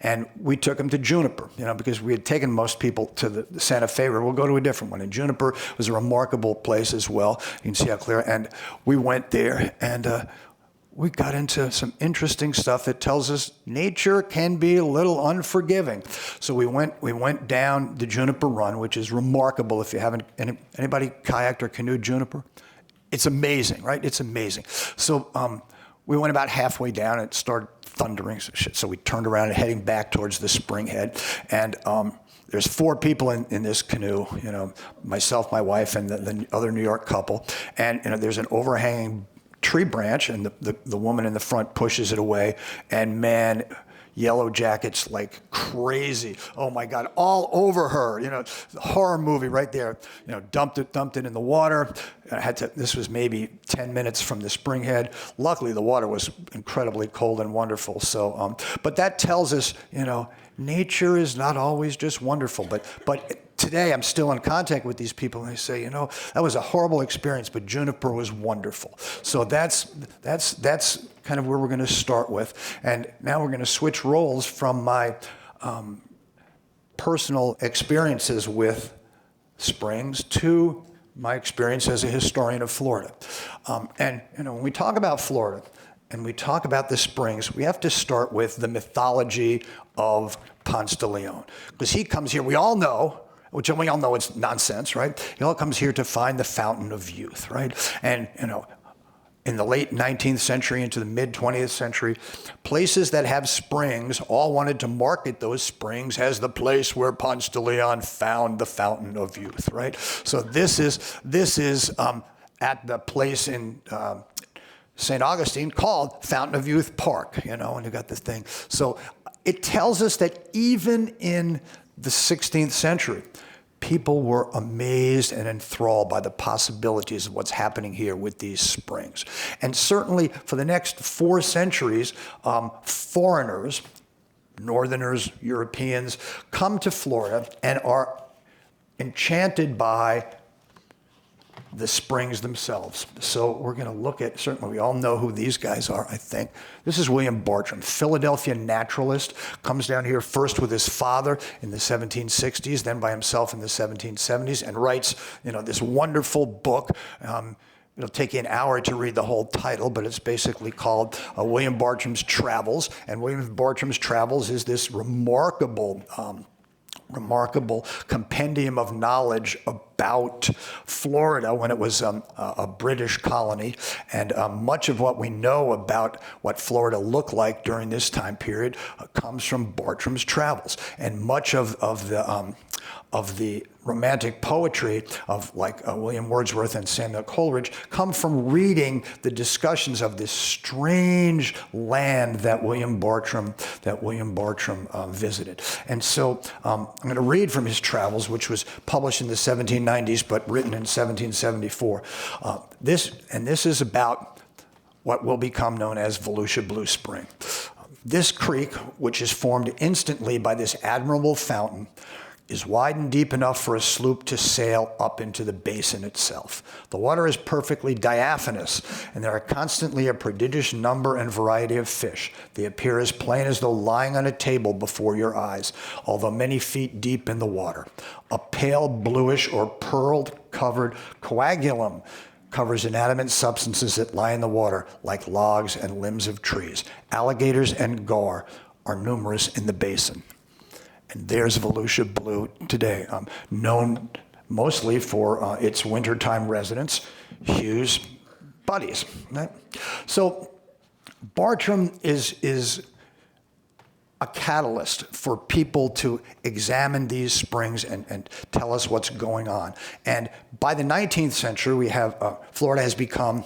and we took them to Juniper, because we had taken most people to the Santa Fe River. We'll go to a different one. And Juniper was a remarkable place as well. You can see how clear. And we went there, and we got into some interesting stuff that tells us nature can be a little unforgiving. So we went down the Juniper Run, which is remarkable. If you haven't, anybody kayaked or canoed Juniper? It's amazing, right? It's amazing. So we went about halfway down, and it started thundering. So we turned around and heading back towards the spring head. And there's 4 people in this canoe, myself, my wife, and the other New York couple. And there's an overhanging tree branch, and the woman in the front pushes it away, and man, Yellow Jackets like crazy. Oh my God, all over her. Horror movie right there. Dumped it in the water. This was maybe 10 minutes from the spring head. Luckily, the water was incredibly cold and wonderful. So, but that tells us, nature is not always just wonderful. But today, I'm still in contact with these people, and they say, that was a horrible experience, but Juniper was wonderful. So that's kind of where we're going to start with. And now we're going to switch roles from my personal experiences with Springs to my experience as a historian of Florida. And when we talk about Florida and we talk about the Springs, we have to start with the mythology of Ponce de Leon, because he comes here, we all know, which we all know it's nonsense, right? He all comes here to find the fountain of youth, right? And, in the late 19th century into the mid 20th century, places that have springs all wanted to market those springs as the place where Ponce de Leon found the fountain of youth, right? So this is at the place in St. Augustine called Fountain of Youth Park, and you got this thing. So it tells us that even in the 16th century, people were amazed and enthralled by the possibilities of what's happening here with these springs. And certainly for the next 4 centuries, foreigners, Northerners, Europeans, come to Florida and are enchanted by the springs themselves. So we're going to look at, certainly we all know who these guys are, I think. This is William Bartram, Philadelphia naturalist, comes down here first with his father in the 1760s, then by himself in the 1770s, and writes, this wonderful book. It'll take you an hour to read the whole title, but it's basically called William Bartram's Travels. And William Bartram's Travels is this remarkable compendium of knowledge about Florida when it was a British colony. And much of what we know about what Florida looked like during this time period comes from Bartram's Travels. And much of the romantic poetry of William Wordsworth and Samuel Coleridge come from reading the discussions of this strange land that William Bartram visited. And so I'm going to read from his travels, which was published in the 1790s but written in 1774. This is about what will become known as Volusia Blue Spring. This creek, which is formed instantly by this admirable fountain, is wide and deep enough for a sloop to sail up into the basin itself. The water is perfectly diaphanous, and there are constantly a prodigious number and variety of fish. They appear as plain as though lying on a table before your eyes, although many feet deep in the water. A pale bluish or pearl-covered coagulum covers inanimate substances that lie in the water, like logs and limbs of trees. Alligators and gar are numerous in the basin. And there's Volusia Blue today, known mostly for its wintertime residents, Hugh's buddies. Right? So Bartram is a catalyst for people to examine these springs and tell us what's going on. And by the 19th century, we have Florida has become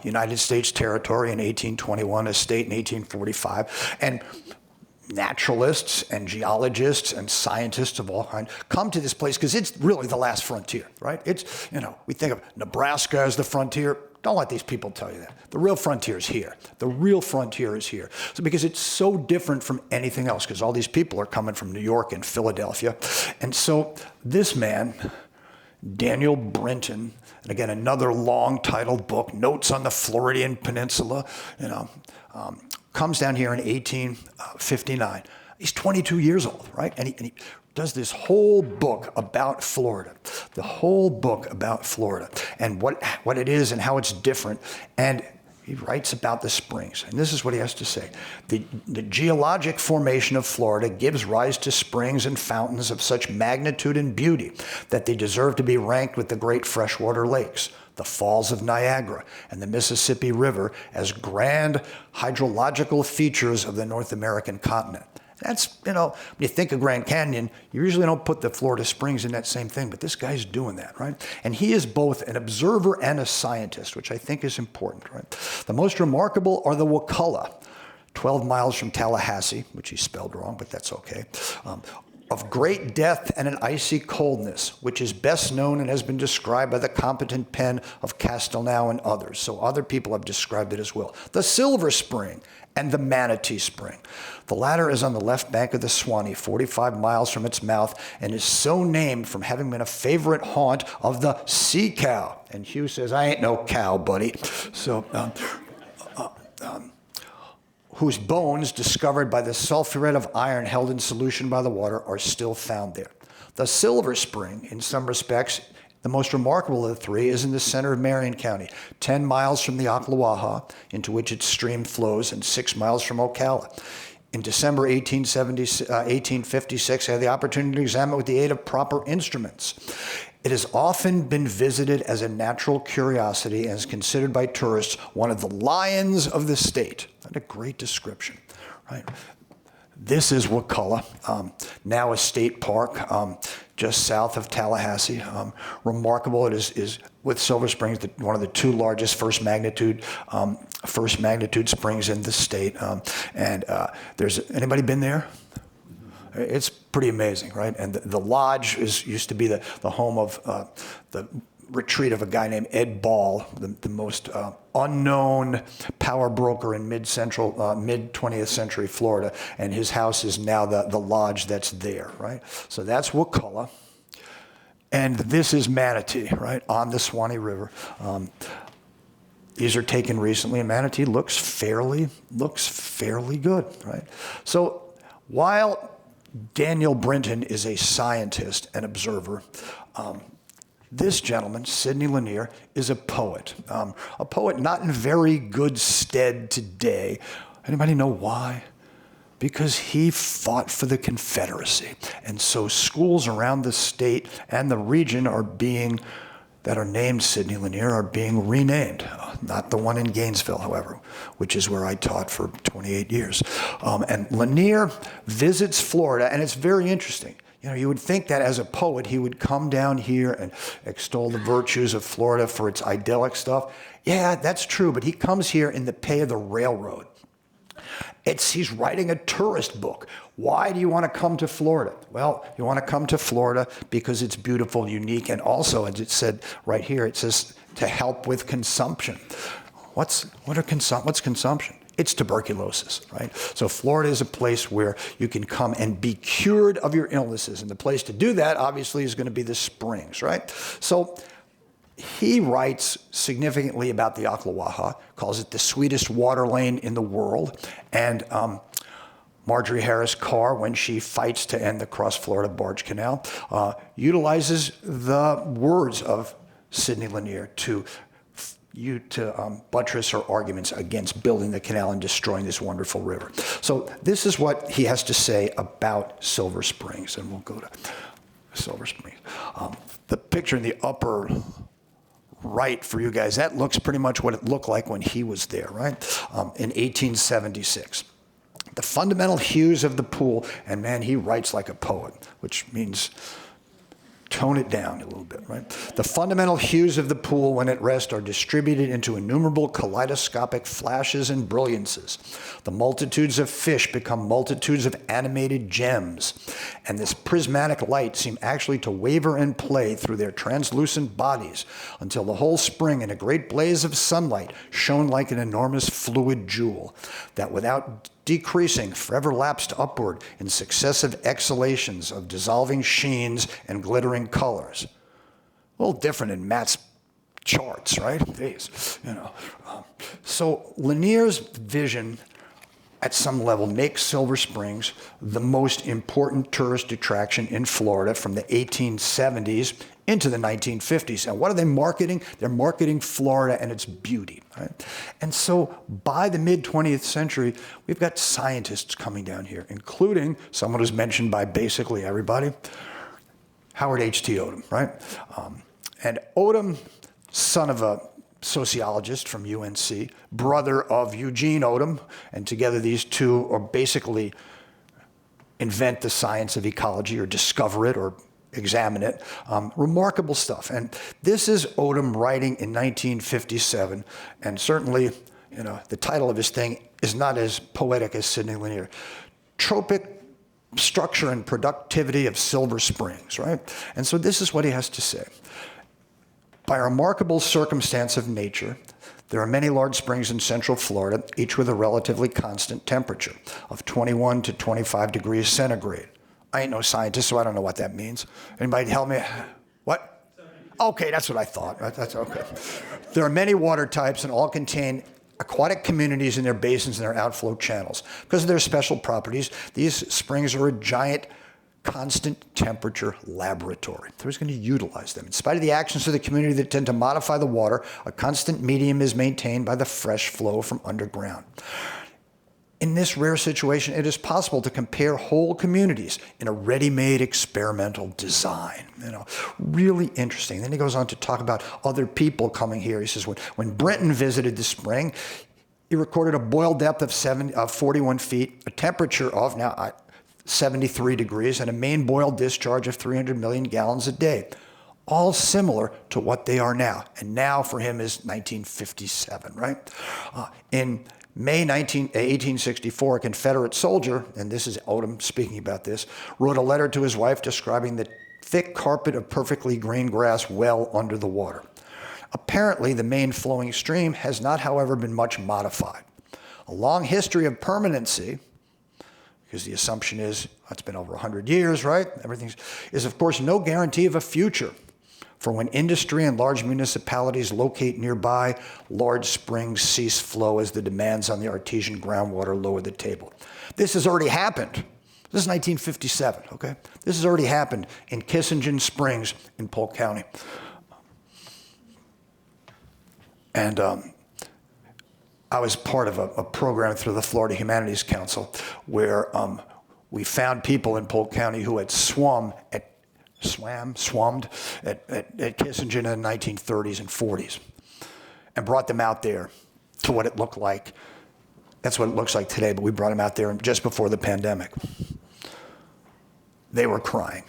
United States territory in 1821, a state in 1845, and naturalists and geologists and scientists of all kinds come to this place because it's really the last frontier, right? It's, we think of Nebraska as the frontier. Don't let these people tell you that. The real frontier is here. The real frontier is here. So because it's so different from anything else, because all these people are coming from New York and Philadelphia. And so this man, Daniel Brinton, and again, another long titled book, Notes on the Floridian Peninsula, comes down here in 1859. He's 22 years old, right? And he does this whole book about Florida, the whole book about Florida and what it is and how it's different. And he writes about the springs. And this is what he has to say. The geologic formation of Florida gives rise to springs and fountains of such magnitude and beauty that they deserve to be ranked with the great freshwater lakes, the Falls of Niagara, and the Mississippi River as grand hydrological features of the North American continent. That's, when you think of Grand Canyon, you usually don't put the Florida Springs in that same thing, but this guy's doing that, right? And he is both an observer and a scientist, which I think is important, right? The most remarkable are the Wakulla, 12 miles from Tallahassee, which he spelled wrong, but that's okay, of great depth and an icy coldness, which is best known and has been described by the competent pen of Castelnau and others. So other people have described it as well. The Silver Spring and the Manatee Spring. The latter is on the left bank of the Swanee, 45 miles from its mouth, and is so named from having been a favorite haunt of the sea cow. And Hugh says, I ain't no cow, buddy. So, whose bones, discovered by the sulfuret of iron held in solution by the water, are still found there. The Silver Spring, in some respects, the most remarkable of the three, is in the center of Marion County, 10 miles from the Alachua, into which its stream flows, and 6 miles from Ocala. In December 1856, I had the opportunity to examine it with the aid of proper instruments. It has often been visited as a natural curiosity and is considered by tourists one of the lions of the state. That's a great description, right? This is Wakulla, now a state park just south of Tallahassee. Remarkable, it is with Silver Springs, one of the two largest first magnitude springs in the state. There's anybody been there? It's pretty amazing, right? And the lodge used to be the home of the retreat of a guy named Ed Ball, the most unknown power broker in mid-20th century Florida, and his house is now the lodge that's there, right? So that's Wakulla. And this is Manatee, right, on the Swanee River. These are taken recently, and Manatee looks fairly good, right? So while Daniel Brinton is a scientist and observer, this gentleman, Sidney Lanier, is a poet not in very good stead today. Anybody know why? Because he fought for the Confederacy. And so schools around the state and the region that are named Sidney Lanier are being renamed. Not the one in Gainesville, however, which is where I taught for 28 years. And Lanier visits Florida, and it's very interesting. You know, you would think that as a poet, he would come down here and extol the virtues of Florida for its idyllic stuff. Yeah, that's true, but he comes here in the pay of the railroad. He's writing a tourist book. Why do you want to come to Florida? Well, you want to come to Florida because it's beautiful, unique, and also, as it said right here, it says to help with consumption. What's consumption? It's tuberculosis, right? So Florida is a place where you can come and be cured of your illnesses. And the place to do that, obviously, is going to be the springs, right? So he writes significantly about the Alachua, calls it the sweetest water lane in the world. And Marjorie Harris Carr, when she fights to end the Cross-Florida Barge Canal, utilizes the words of Sidney Lanier to buttress her arguments against building the canal and destroying this wonderful river. So this is what he has to say about Silver Springs, and we'll go to Silver Springs. The picture in the upper right for you guys, that looks pretty much what it looked like when he was there, right? In 1876. The fundamental hues of the pool, and man, he writes like a poet, which means tone it down a little bit, right? The fundamental hues of the pool when at rest are distributed into innumerable kaleidoscopic flashes and brilliances. The multitudes of fish become multitudes of animated gems, and this prismatic light seem actually to waver and play through their translucent bodies until the whole spring in a great blaze of sunlight shone like an enormous fluid jewel that without decreasing, forever lapsed upward in successive exhalations of dissolving sheens and glittering colors. A little different in Matt's charts, right? These, you know. So Lanier's vision at some level makes Silver Springs the most important tourist attraction in Florida from the 1870s into the 1950s. And what are they marketing? They're marketing Florida and its beauty, right? And so by the mid-20th century, we've got scientists coming down here, including someone who's mentioned by basically everybody, Howard H.T. Odum, right? And Odum, son of a sociologist from UNC, brother of Eugene Odum, and together these two are basically invent the science of ecology or discover it or examine it. Remarkable stuff. And this is Odum writing in 1957, and certainly, you know, the title of his thing is not as poetic as Sidney Lanier. Tropic structure and productivity of Silver Springs, right? And so this is what he has to say. By a remarkable circumstance of nature, there are many large springs in central Florida, each with a relatively constant temperature of 21 to 25 degrees centigrade. I ain't no scientist, so I don't know what that means. Anybody help me? What? Okay, that's what I thought. That's okay. There are many water types, and all contain aquatic communities in their basins and their outflow channels. Because of their special properties, these springs are a giant constant temperature laboratory. So he's going to utilize them. In spite of the actions of the community that tend to modify the water, a constant medium is maintained by the fresh flow from underground. In this rare situation, it is possible to compare whole communities in a ready-made experimental design. You know, really interesting. Then he goes on to talk about other people coming here. He says, when Brinton visited the spring, he recorded a boil depth of 41 feet, a temperature of, now 73 degrees, and a main boil discharge of 300 million gallons a day. All similar to what they are now. And now for him is 1957, right? In May 1864, a Confederate soldier, and this is Odum speaking about this, wrote a letter to his wife describing the thick carpet of perfectly green grass well under the water. Apparently, the main flowing stream has not, however, been much modified. A long history of permanency, because the assumption is it's been over 100 years, right? Is of course no guarantee of a future for when industry and large municipalities locate nearby, large springs cease flow as the demands on the artesian groundwater lower the table. This has already happened. This is 1957, okay? This has already happened in Kissingen Springs in Polk County. And I was part of a program through the Florida Humanities Council where we found people in Polk County who had swarmed at Kissingen in the 1930s and 40s and brought them out there to what it looked like. That's what it looks like today, but we brought them out there just before the pandemic. They were crying.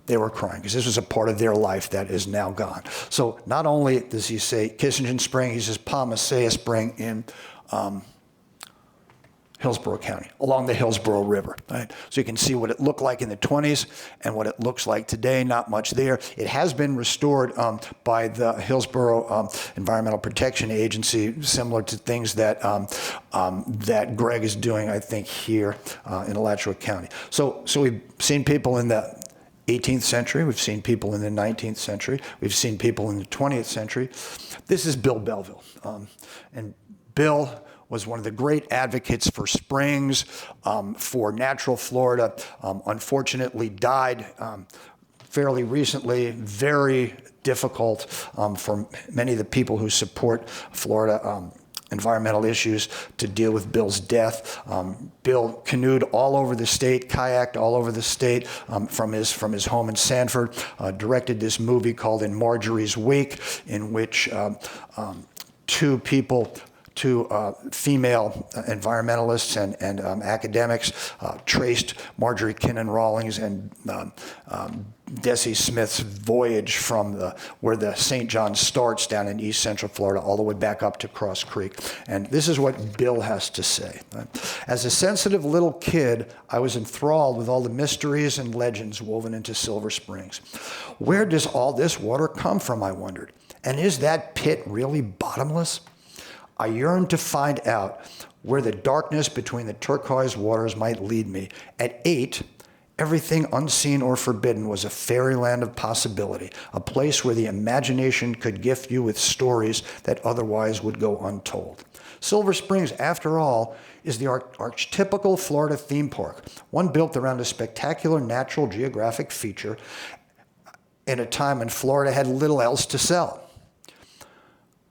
They were crying because this was a part of their life that is now gone. So not only does he say Kissingen Spring, he says Palmasea Spring in Hillsborough County, along the Hillsborough River. Right? So you can see what it looked like in the 20s and what it looks like today, not much there. It has been restored by the Hillsborough Environmental Protection Agency, similar to things that, that Greg is doing, I think, here in Alachua County. So we've seen people in the 18th century, we've seen people in the 19th century, we've seen people in the 20th century. This is Bill Belleville. And Bill was one of the great advocates for springs, for natural Florida, unfortunately died fairly recently, very difficult for many of the people who support Florida environmental issues to deal with Bill's death. Bill canoed all over the state, kayaked all over the state from his home in Sanford, directed this movie called In Marjorie's Wake, in which two female environmentalists and academics traced Marjorie Kinnan Rawlings and Desi Smith's voyage from where the St. John starts down in East Central Florida all the way back up to Cross Creek. And this is what Bill has to say. As a sensitive little kid, I was enthralled with all the mysteries and legends woven into Silver Springs. Where does all this water come from, I wondered? And is that pit really bottomless? I yearned to find out where the darkness between the turquoise waters might lead me. At 8, everything unseen or forbidden was a fairyland of possibility, a place where the imagination could gift you with stories that otherwise would go untold. Silver Springs, after all, is the archetypical Florida theme park, one built around a spectacular natural geographic feature in a time when Florida had little else to sell.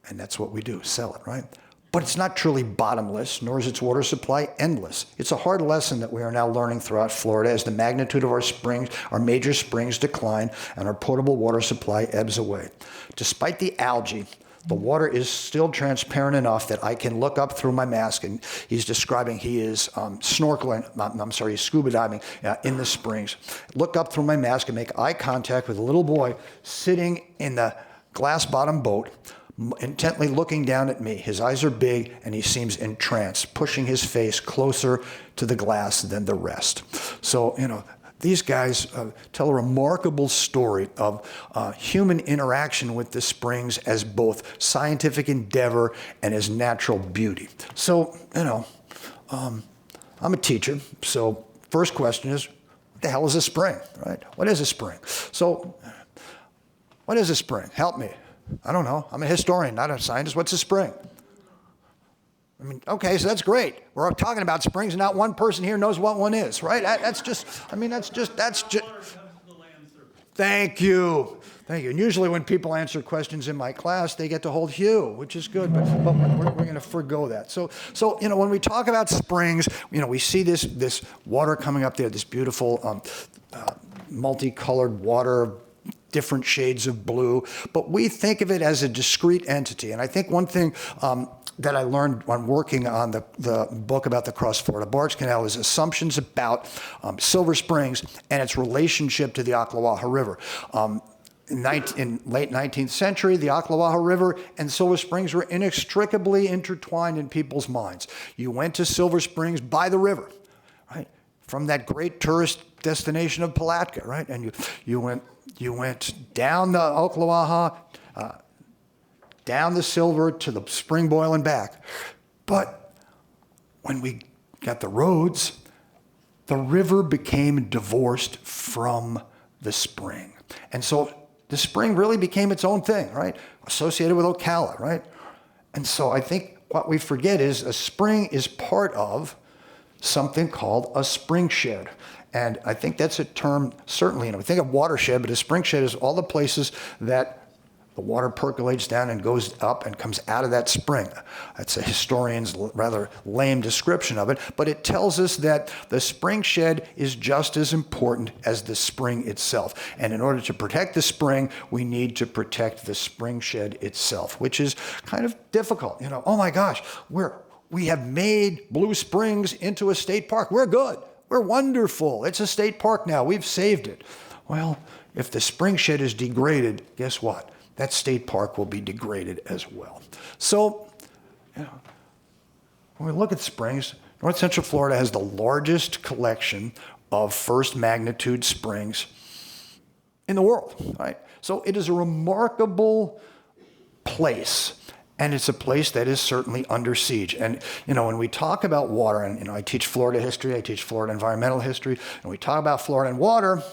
And that's what we do, sell it, right? But it's not truly bottomless, nor is its water supply endless. It's a hard lesson that we are now learning throughout Florida as the magnitude of our springs, our major springs decline and our potable water supply ebbs away. Despite the algae, the water is still transparent enough that I can look up through my mask, and he's describing he is he's scuba diving in the springs. Look up through my mask and make eye contact with a little boy sitting in the glass-bottom boat, intently looking down at me. His eyes are big and he seems entranced, pushing his face closer to the glass than the rest. So, these guys tell a remarkable story of human interaction with the springs as both scientific endeavor and as natural beauty. So, I'm a teacher. So first question is, what the hell is a spring, right? What is a spring? So what is a spring? Help me. I don't know. I'm a historian, not a scientist. What's a spring? I mean, okay, so that's great. We're talking about springs, and not one person here knows what one is, right? That's just. Thank you. Thank you. And usually when people answer questions in my class, they get to hold Hugh, which is good, but we're going to forgo that. So when we talk about springs, we see this water coming up there, this beautiful multicolored water, different shades of blue, but we think of it as a discrete entity. And I think one thing that I learned when working on the book about the Cross Florida Barge Canal is assumptions about Silver Springs and its relationship to the Alachua River. In late 19th century, the Alachua River and Silver Springs were inextricably intertwined in people's minds. You went to Silver Springs by the river, right? From that great tourist destination of Palatka, right? And you went down the Ocklawaha, down the Silver to the Spring Boil and back. But when we got the roads, the river became divorced from the spring. And so the spring really became its own thing, right? Associated with Ocala, right? And so I think what we forget is a spring is part of something called a spring shed. And I think that's a term, certainly, we think of watershed, but a spring shed is all the places that the water percolates down and goes up and comes out of that spring. That's a historian's rather lame description of it, but it tells us that the spring shed is just as important as the spring itself. And in order to protect the spring, we need to protect the spring shed itself, which is kind of difficult. Oh my gosh, we have made Blue Springs into a state park. We're good. We're wonderful. It's a state park now. We've saved it. Well, if the spring shed is degraded, guess what? That state park will be degraded as well. So, when we look at springs, North Central Florida has the largest collection of first magnitude springs in the world, right? So it is a remarkable place. And it's a place that is certainly under siege. And, when we talk about water, and, I teach Florida history, I teach Florida environmental history, and we talk about Florida and water,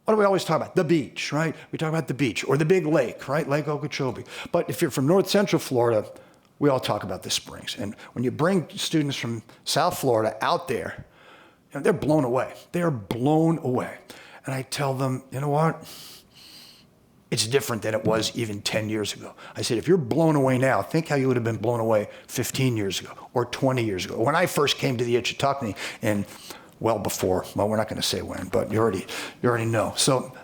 what do we always talk about? The beach, right? We talk about the beach or the big lake, right? Lake Okeechobee. But if you're from North Central Florida, we all talk about the springs. And when you bring students from South Florida out there, they're blown away. They are blown away. And I tell them, you know what? It's different than it was even 10 years ago. I said, if you're blown away now, think how you would have been blown away 15 years ago or 20 years ago. When I first came to the Ichitucknee, and well before, well, we're not going to say when, but you already know. So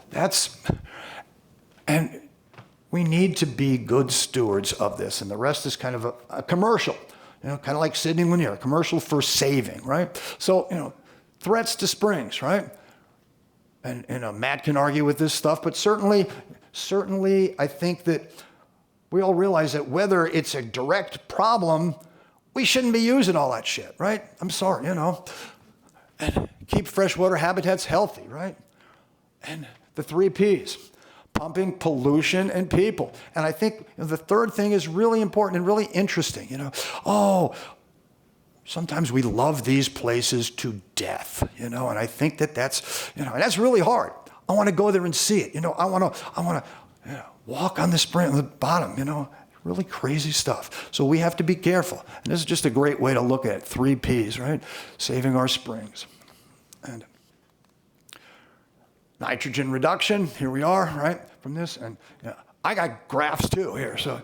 and we need to be good stewards of this. And the rest is kind of a commercial, kind of like Sidney Lanier, a commercial for saving, right? So, threats to springs, right? And Matt can argue with this stuff, but certainly, I think that we all realize that whether it's a direct problem, we shouldn't be using all that shit, right? I'm sorry, And keep freshwater habitats healthy, right? And the 3 Ps, pumping, pollution, and people. And I think the third thing is really important and really interesting, sometimes we love these places to death, and I think that's, and that's really hard. I want to go there and see it, I want to walk on the spring, on the bottom, really crazy stuff. So we have to be careful. And this is just a great way to look at it. 3 Ps, right? Saving our springs. And nitrogen reduction, here we are, right? From this, and I got graphs too here. So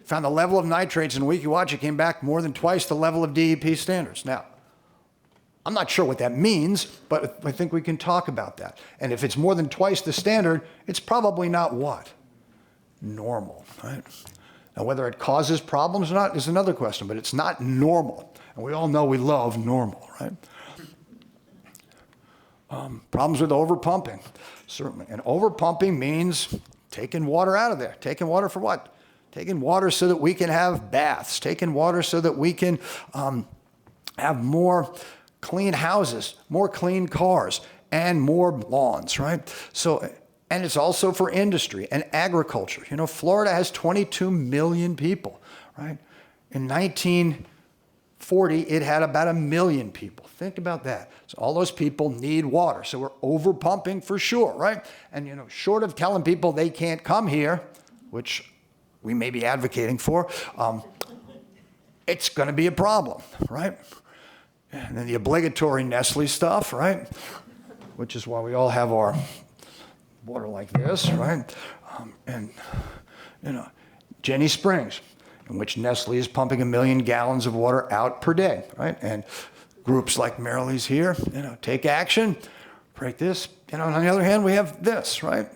found the level of nitrates in Weeki Wachee came back more than twice the level of DEP standards. Now, I'm not sure what that means, but I think we can talk about that. And if it's more than twice the standard, it's probably not what? Normal, right? Now, whether it causes problems or not is another question, but it's not normal. And we all know we love normal, right? Problems with overpumping, certainly. And overpumping means taking water out of there. Taking water for what? Taking water so that we can have baths. Taking water so that we can have more clean houses, more clean cars, and more lawns, right? So, and it's also for industry and agriculture. Florida has 22 million people, right? In 1940, it had about 1 million people. Think about that. So all those people need water. So we're overpumping for sure, right? And, short of telling people they can't come here, which we may be advocating for, it's going to be a problem, right? And then the obligatory Nestle stuff, right? Which is why we all have our water like this, right? Jenny Springs, in which Nestle is pumping 1 million gallons of water out per day, right? And groups like Merrillee's here, take action, break this. On the other hand, we have this, right?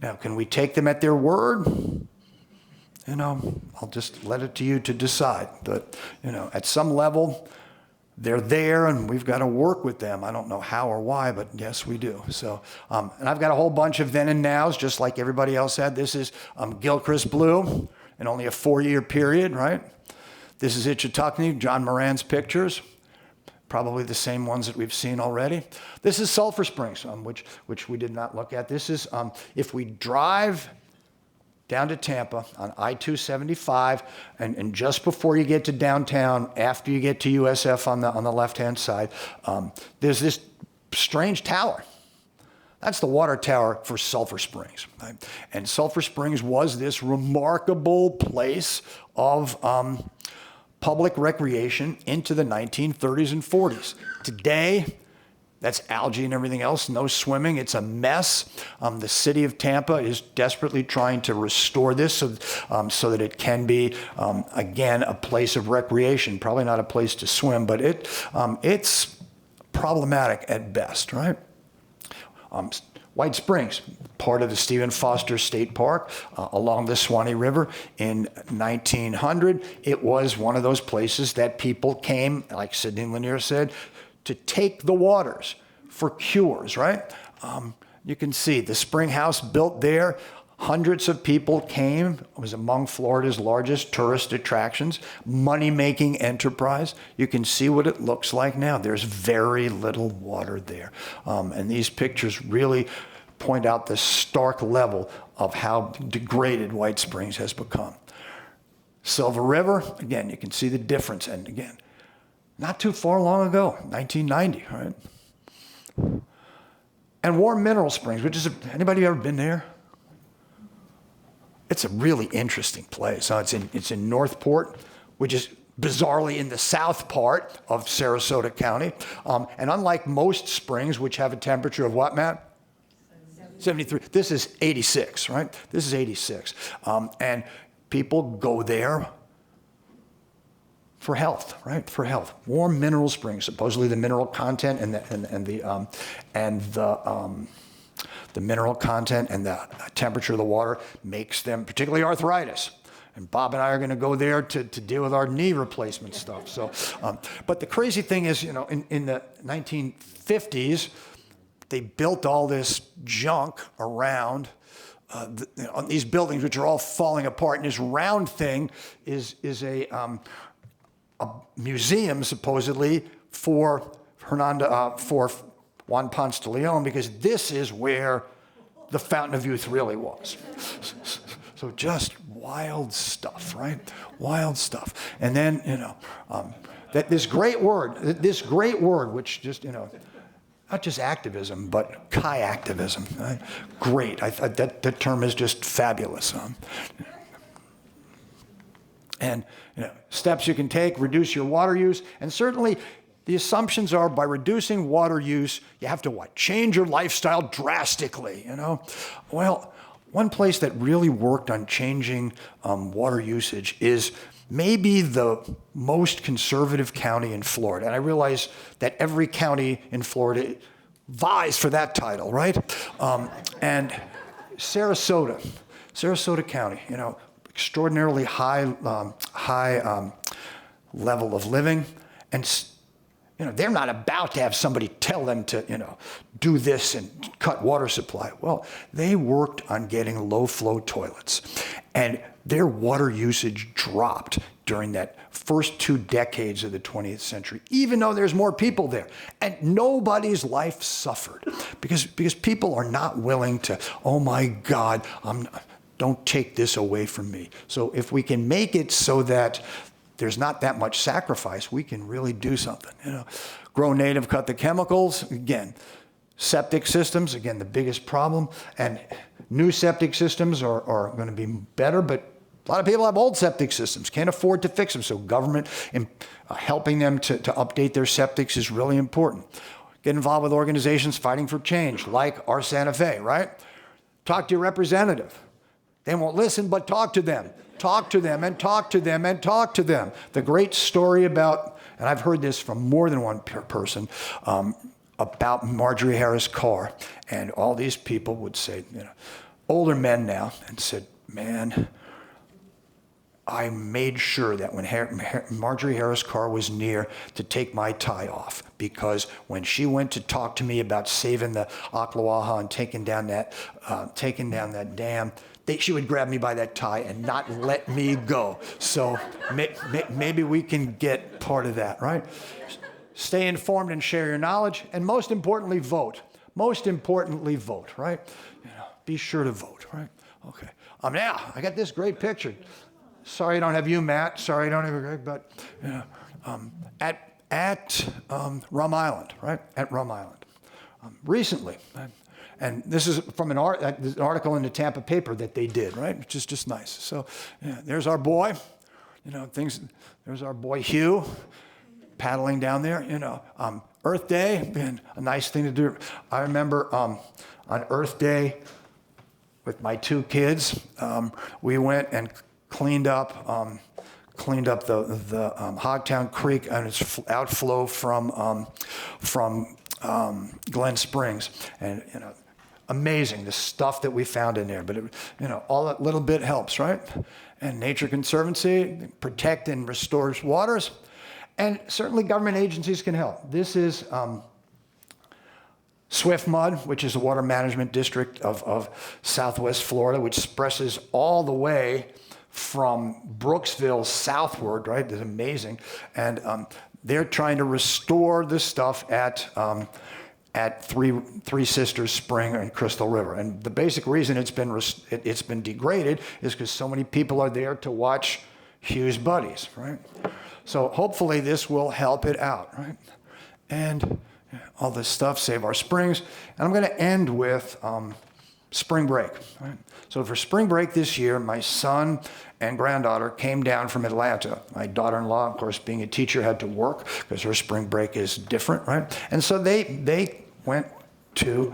Now, can we take them at their word? I'll just let it to you to decide. But, at some level, they're there and we've got to work with them. I don't know how or why, but yes, we do. So, and I've got a whole bunch of then and nows, just like everybody else had. This is Gilchrist Blue in only a 4-year period, right? This is Ichitucknee, John Moran's pictures. Probably the same ones that we've seen already. This is Sulphur Springs, which we did not look at. This is if we drive down to Tampa on I-275, and just before you get to downtown, after you get to USF on the left-hand side, there's this strange tower. That's the water tower for Sulphur Springs. Right? And Sulphur Springs was this remarkable place of public recreation into the 1930s and 40s. Today, that's algae and everything else, no swimming, it's a mess. The city of Tampa is desperately trying to restore this so that it can be, again, a place of recreation. Probably not a place to swim, but it's problematic at best, right? White Springs, part of the Stephen Foster State Park along the Swanee River. In 1900, it was one of those places that people came, like Sidney Lanier said, to take the waters for cures, right? You can see the spring house built there. Hundreds of people came. It was among Florida's largest tourist attractions, money-making enterprise. You can see what it looks like now. There's very little water there. And these pictures really point out the stark level of how degraded White Springs has become. Silver River, again, you can see the difference. And again, not too far long ago, 1990, right? And Warm Mineral Springs, which is, anybody ever been there? It's a really interesting place. It's in Northport, which is bizarrely in the south part of Sarasota County. And unlike most springs, which have a temperature of what, Matt? 73. This is 86, right? This is 86. And people go there for health, right? For health. Warm Mineral Springs, supposedly the mineral content the mineral content and the temperature of the water makes them, particularly arthritis. And Bob and I are going to go there to deal with our knee replacement stuff. So, but the crazy thing is, you know, in the 1950s, they built all this junk around these buildings, which are all falling apart. And this round thing is a museum, supposedly, for for Juan Ponce de Leon, because this is where the Fountain of Youth really was. So just wild stuff, right? Wild stuff. And then, you know, that this great word, which just, you know, not just activism, but chi-activism. Right? Great. That term is just fabulous. And, you know, steps you can take, reduce your water use, and certainly the assumptions are by reducing water use, you have to what? Change your lifestyle drastically, you know? Well, one place that really worked on changing water usage is maybe the most conservative county in Florida. And I realize that every county in Florida vies for that title, right? And Sarasota County, you know, extraordinarily high level of living. And you know, they're not about to have somebody tell them to, you know, do this and cut water supply. Well, they worked on getting low-flow toilets, and their water usage dropped during that first 2 decades of the 20th century, even though there's more people there. And nobody's life suffered because people are not willing to, oh my God, don't take this away from me. So if we can make it so that there's not that much sacrifice, we can really do something. You know, grow native, cut the chemicals. Again, septic systems, again, the biggest problem. And new septic systems are going to be better, but a lot of people have old septic systems, can't afford to fix them. So government helping them to update their septics is really important. Get involved with organizations fighting for change, like our Santa Fe, right? Talk to your representative. They won't listen, but talk to them. Talk to them and talk to them and talk to them. The great story about, and I've heard this from more than one person, about Marjorie Harris Carr. And all these people would say, you know, older men now, and said, man, I made sure that when Marjorie Harris Carr was near to take my tie off, because when she went to talk to me about saving the Alachua and taking down that dam, she would grab me by that tie and not let me go. So maybe we can get part of that, right? Stay informed and share your knowledge, and most importantly, vote. Most importantly, vote, right? You know, be sure to vote, right? Okay. Now, I got this great picture. Sorry I don't have you, Matt. Sorry I don't have Greg, but at Rum Island, right? At Rum Island. Recently, and this is from an article in the Tampa paper that they did, right? Which is just nice. So there's our boy, there's our boy Hugh paddling down there, Earth Day, been a nice thing to do. I remember on Earth Day with my 2 kids, we went and cleaned up the Hogtown Creek and its outflow from Glen Springs, and amazing the stuff that we found in there. But all that little bit helps, right? And Nature Conservancy protect and restores waters, and certainly government agencies can help. This is Swift Mud, which is a water management district of Southwest Florida, which spreads all the way from Brooksville southward, right? It's amazing. And they're trying to restore this stuff at Three Sisters Spring and Crystal River. And the basic reason it's been degraded is because so many people are there to watch Hugh's buddies, right? So hopefully this will help it out, right? And all this stuff, save our springs. And I'm going to end with spring break, right? So for spring break this year, my son and granddaughter came down from Atlanta. My daughter-in-law, of course, being a teacher, had to work because her spring break is different, right? And so they went to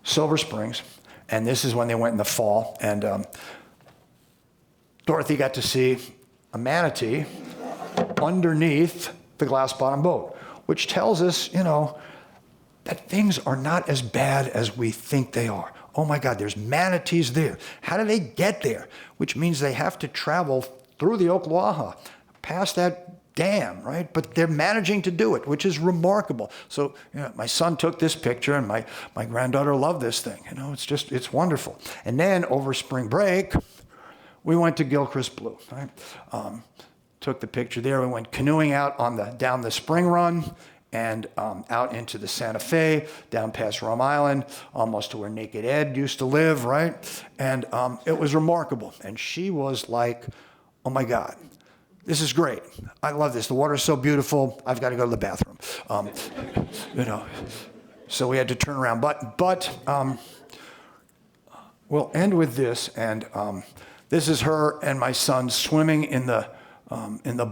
Silver Springs, and this is when they went in the fall. And Dorothy got to see a manatee underneath the glass bottom boat, which tells us, that things are not as bad as we think they are. Oh my God, there's manatees there. How do they get there? Which means they have to travel through the Ocklawaha, past that dam, right? But they're managing to do it, which is remarkable. So, my son took this picture, and my granddaughter loved this thing. It's wonderful. And then over spring break, we went to Gilchrist Blue, right? Took the picture there. We went canoeing out down the spring run, and out into the Santa Fe, down past Rum Island, almost to where Naked Ed used to live, right? And it was remarkable. And she was like, oh my God, this is great. I love this. The water's so beautiful. I've got to go to the bathroom. So we had to turn around. But we'll end with this. And this is her and my son swimming in the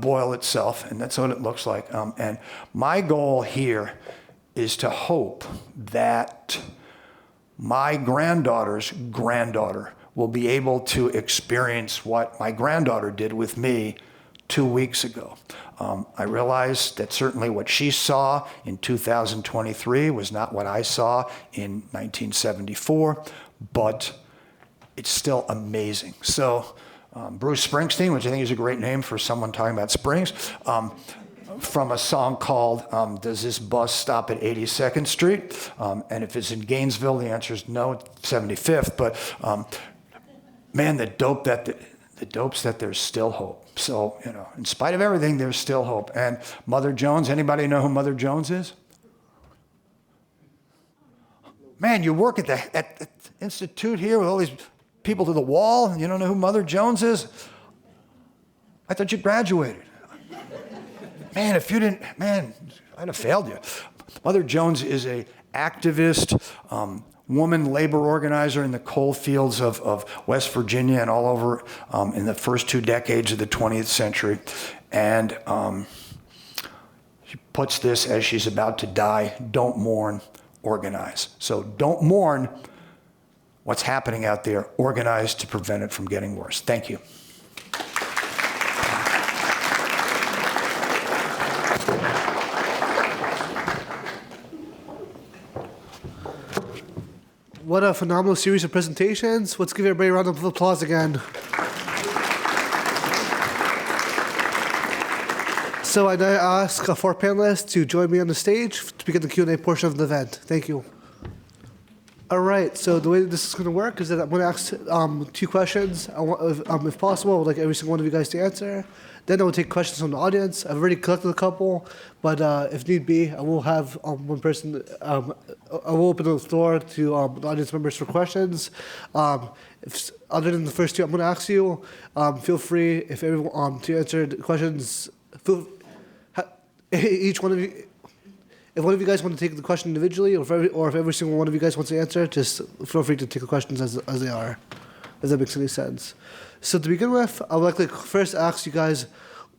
boil itself, and that's what it looks like. And my goal here is to hope that my granddaughter's granddaughter will be able to experience what my granddaughter did with me 2 weeks ago. I realize that certainly what she saw in 2023 was not what I saw in 1974, but it's still amazing. So Bruce Springsteen, which I think is a great name for someone talking about springs, from a song called Does This Bus Stop at 82nd Street? And if it's in Gainesville, the answer is no, 75th. But man, the dope's that there's still hope. So, in spite of everything, there's still hope. And Mother Jones, anybody know who Mother Jones is? Man, you work at the institute here with all these people to the wall, and you don't know who Mother Jones is? I thought you graduated. Man, if you didn't, I'd have failed you. Mother Jones is a activist, woman labor organizer in the coal fields of West Virginia and all over in the first 2 decades of the 20th century. And she puts this as she's about to die: don't mourn, organize. So don't mourn what's happening out there, organize to prevent it from getting worse. Thank you. What a phenomenal series of presentations. Let's give everybody a round of applause again. So I now ask 4 panelists to join me on the stage to begin the Q&A portion of the event. Thank you. All right, so the way that this is going to work is that I'm going to ask 2 questions. If possible, I would like every single one of you guys to answer. Then I will take questions from the audience. I've already collected a couple, but if need be, I will have one person, I will open the floor to the audience members for questions. Other than the first 2 I'm going to ask you, feel free, if everyone, to answer the questions, each one of you, if one of you guys want to take the question individually, or if every single one of you guys wants to answer, just feel free to take the questions as they are, if that makes any sense. So to begin with, I would like to first ask you guys,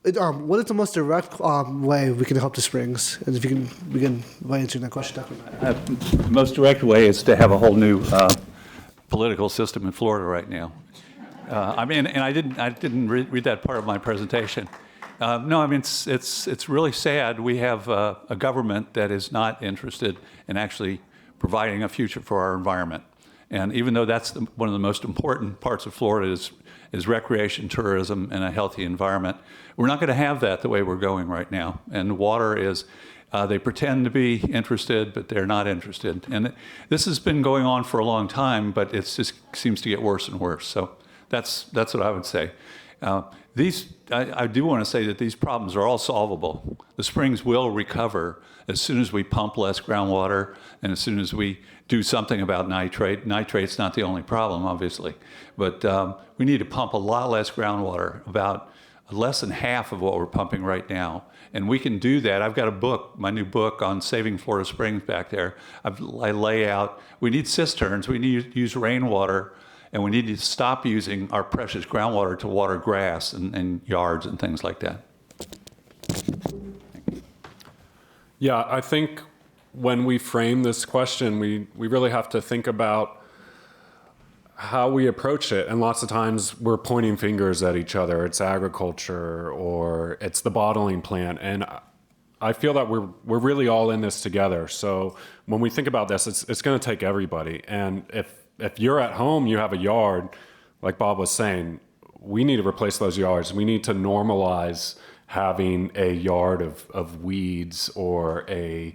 what is the most direct way we can help the Springs? And if you can begin by answering that question, Dr. Matt. The most direct way is to have a whole new political system in Florida right now. I mean, and I didn't read that part of my presentation. No, I mean, it's really sad. We have a government that is not interested in actually providing a future for our environment. And even though that's one of the most important parts of Florida is recreation, tourism, and a healthy environment, we're not going to have that the way we're going right now. And water is, they pretend to be interested, but they're not interested. And this has been going on for a long time, but it just seems to get worse and worse. So that's what I would say. I do want to say that these problems are all solvable. The springs will recover as soon as we pump less groundwater and as soon as we do something about nitrate. Nitrate's not the only problem, obviously, but we need to pump a lot less groundwater, about less than half of what we're pumping right now. And we can do that. I've got a book, my new book on saving Florida Springs back there. I lay out, we need cisterns, we need to use rainwater, and we need to stop using our precious groundwater to water grass and yards and things like that. Yeah, I think when we frame this question, we really have to think about how we approach it. And lots of times we're pointing fingers at each other. It's agriculture or it's the bottling plant. And I feel that we're really all in this together. So when we think about this, it's going to take everybody. And if you're at home, you have a yard, like Bob was saying, we need to replace those yards. We need to normalize having a yard of weeds or a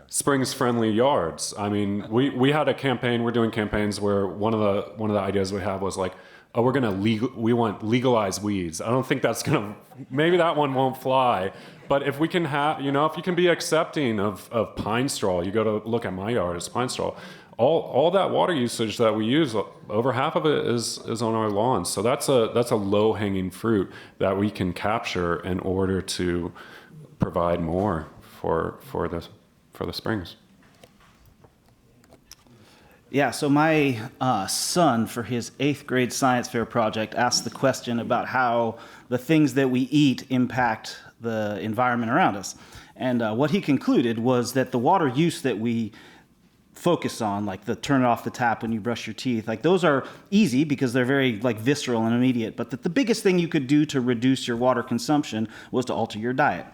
Springs-friendly yards. I mean, we had a campaign. We're doing campaigns where one of the ideas we have was like, oh, we want legalized weeds. I don't think that's gonna. Maybe that one won't fly. But if we can have, if you can be accepting of pine straw, you go to look at my yard, it's pine straw. All that water usage that we use, over half of it is on our lawns. So that's a low-hanging fruit that we can capture in order to provide more for the springs. Yeah, so my son, for his 8th grade science fair project, asked the question about how the things that we eat impact the environment around us. And what he concluded was that the water use that we focus on, like the turn off the tap when you brush your teeth, like those are easy because they're very like visceral and immediate. But the biggest thing you could do to reduce your water consumption was to alter your diet.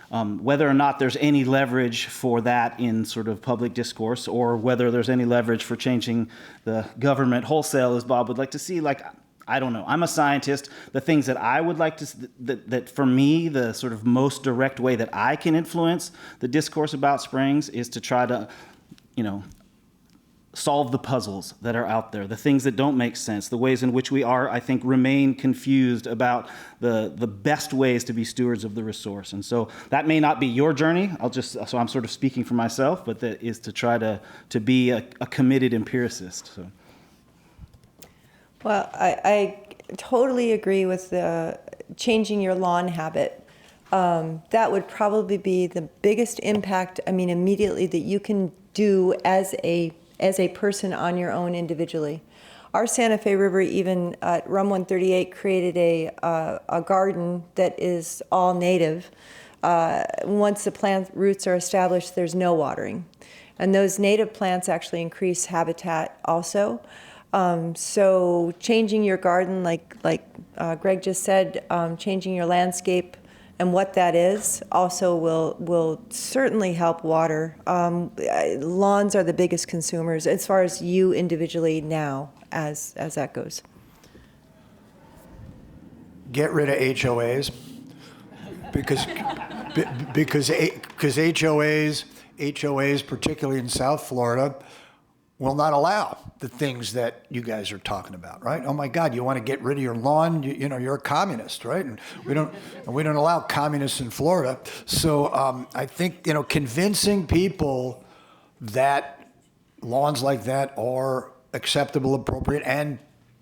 Whether or not there's any leverage for that in sort of public discourse, or whether there's any leverage for changing the government wholesale, as Bob would like to see, like, I don't know. I'm a scientist. The things that I would like to, that for me, the sort of most direct way that I can influence the discourse about springs is to try to, solve the puzzles that are out there, the things that don't make sense, the ways in which we are, I think, remain confused about the best ways to be stewards of the resource. And so that may not be your journey. So I'm sort of speaking for myself, but that is to try to be a committed empiricist. So. Well, I totally agree with the changing your lawn habit. That would probably be the biggest impact, immediately that you can do as a person on your own individually. Our Santa Fe River, even at Rum 138, created a garden that is all native. Once the plant roots are established, there's no watering. And those native plants actually increase habitat also. So changing your garden, like Greg just said, changing your landscape and what that is also will certainly help water. Lawns are the biggest consumers as far as you individually now as that goes. Get rid of HOAs because HOAs, particularly in South Florida, will not allow the things that you guys are talking about, right? Oh my God, you want to get rid of your lawn? You're a communist, right? And we don't allow communists in Florida. So I think convincing people that lawns like that are acceptable, appropriate, and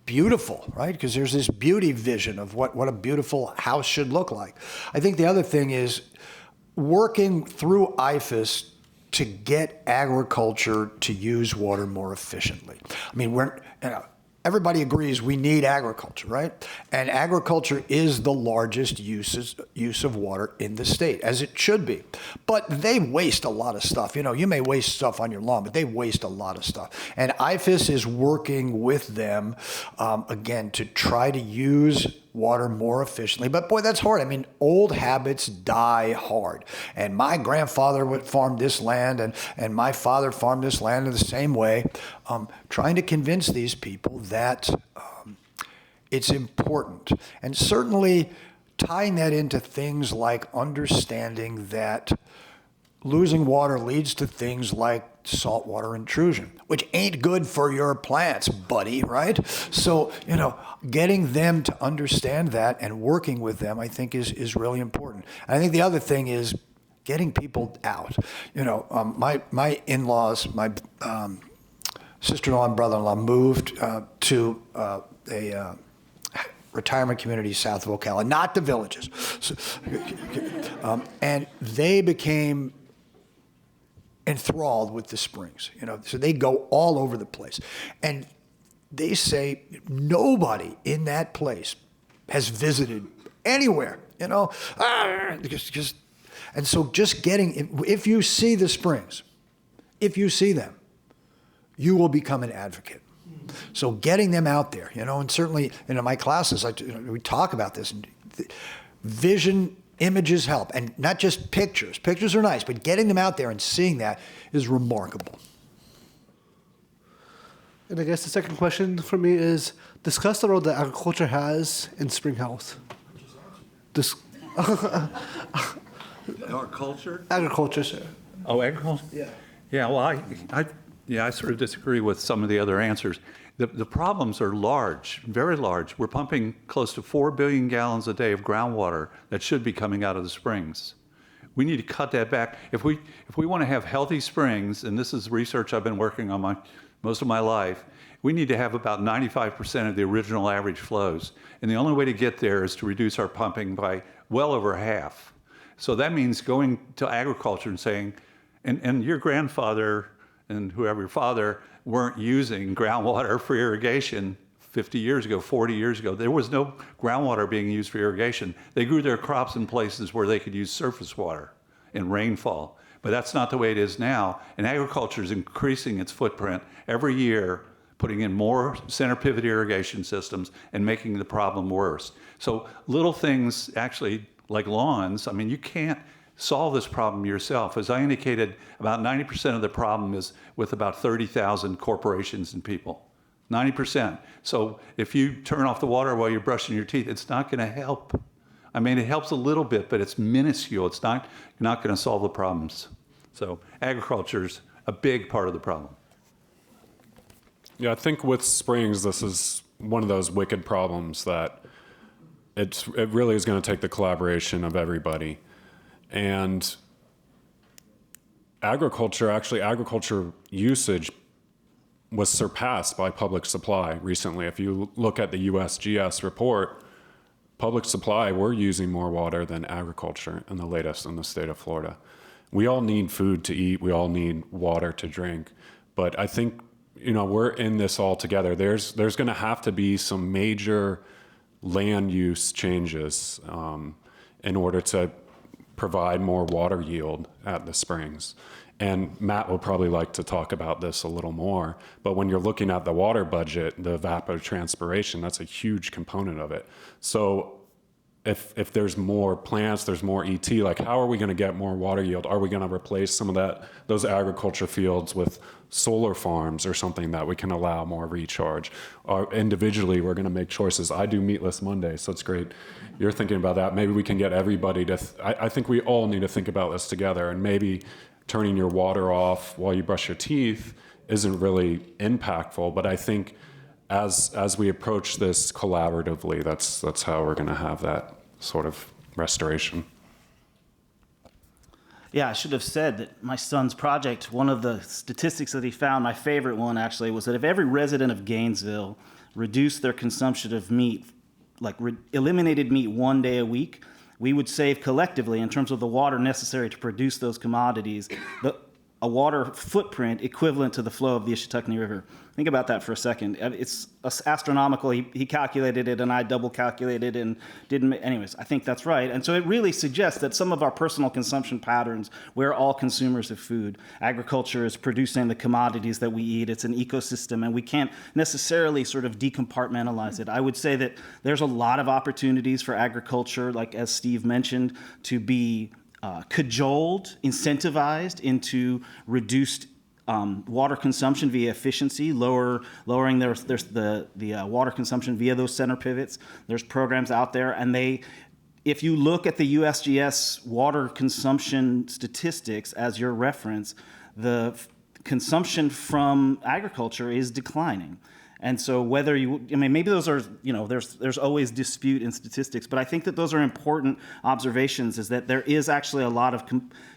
beautiful, right? Because there's this beauty vision of what a beautiful house should look like. I think the other thing is working through IFAS to get agriculture to use water more efficiently. I mean, everybody agrees we need agriculture, right? And agriculture is the largest use of water in the state, as it should be. But they waste a lot of stuff. You may waste stuff on your lawn, but they waste a lot of stuff. And IFAS is working with them, again, to try to use water more efficiently. But boy, that's hard. I mean, old habits die hard. And my grandfather would farm this land, and my father farmed this land in the same way, trying to convince these people that it's important. And certainly tying that into things like understanding that losing water leads to things like saltwater intrusion, which ain't good for your plants, buddy, right? So, getting them to understand that and working with them, I think, is really important. And I think the other thing is getting people out. My in-laws, my sister-in-law and brother-in-law moved to a retirement community south of Ocala, not the villages. So, and they became enthralled with the springs, so they go all over the place. And they say nobody in that place has visited anywhere, and so just getting, if you see the springs, if you see them, you will become an advocate. So getting them out there, and certainly in my classes, we talk about this, and vision, images help, and not just pictures. Pictures are nice, but getting them out there and seeing that is remarkable. And I guess the second question for me is, discuss the role that agriculture has in spring health. Our culture? Agriculture, sir. Oh, agriculture? Yeah. Yeah, well, I sort of disagree with some of the other answers. The problems are large, very large. We're pumping close to 4 billion gallons a day of groundwater that should be coming out of the springs. We need to cut that back. If we want to have healthy springs, and this is research I've been working on most of my life, we need to have about 95% of the original average flows. And the only way to get there is to reduce our pumping by well over half. So that means going to agriculture and saying, and your grandfather and whoever your father weren't using groundwater for irrigation 50 years ago, 40 years ago. There was no groundwater being used for irrigation. They grew their crops in places where they could use surface water and rainfall. But that's not the way it is now. And agriculture is increasing its footprint every year, putting in more center pivot irrigation systems and making the problem worse. So little things actually like lawns, I mean, you can't solve this problem yourself. As I indicated, about 90% of the problem is with about 30,000 corporations and people. 90%. So if you turn off the water while you're brushing your teeth, it's not going to help. I mean, it helps a little bit, but it's minuscule. It's not, you're not going to solve the problems. So agriculture's a big part of the problem. Yeah, I think with springs, this is one of those wicked problems that it really is going to take the collaboration of everybody. And agriculture usage was surpassed by public supply recently. If you look at the USGS report, public supply, we're using more water than agriculture in the latest in the state of Florida. We all need food to eat. We all need water to drink. But I think, we're in this all together. There's going to have to be some major land use changes in order to provide more water yield at the springs. And Matt will probably like to talk about this a little more, but when you're looking at the water budget, the evapotranspiration, that's a huge component of it. So if there's more plants, there's more ET, like how are we going to get more water yield? Are we going to replace some of those agriculture fields with solar farms or something that we can allow more recharge? Or individually, we're going to make choices. I do Meatless Monday, so it's great you're thinking about that. Maybe we can get everybody to, I think we all need to think about this together, and maybe turning your water off while you brush your teeth isn't really impactful. But I think as we approach this collaboratively, that's how we're going to have that sort of restoration. Yeah, I should have said that my son's project, one of the statistics that he found, my favorite one actually, was that if every resident of Gainesville reduced their consumption of meat, like eliminated meat 1 day a week, we would save collectively, in terms of the water necessary to produce those commodities, a water footprint equivalent to the flow of the Ishitukne River. Think about that for a second. It's astronomical. He calculated it, and I double calculated and didn't. Anyways, I think that's right. And so it really suggests that some of our personal consumption patterns, we're all consumers of food. Agriculture is producing the commodities that we eat. It's an ecosystem, and we can't necessarily sort of decompartmentalize it. I would say that there's a lot of opportunities for agriculture, like as Steve mentioned, to be cajoled, incentivized into reduced water consumption via efficiency, lowering the water consumption via those center pivots. There's programs out there, and if you look at the USGS water consumption statistics as your reference, the consumption from agriculture is declining. And so maybe those are, there's always dispute in statistics, but I think that those are important observations, is that there is actually a lot of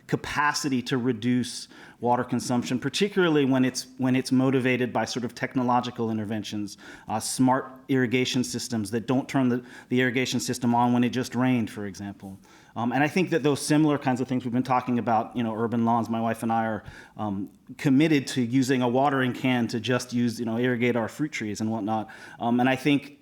capacity to reduce water consumption, particularly when it's motivated by sort of technological interventions, smart irrigation systems that don't turn the irrigation system on when it just rained, for example. And I think that those similar kinds of things we've been talking about, urban lawns, my wife and I are committed to using a watering can to just irrigate our fruit trees and whatnot. And I think,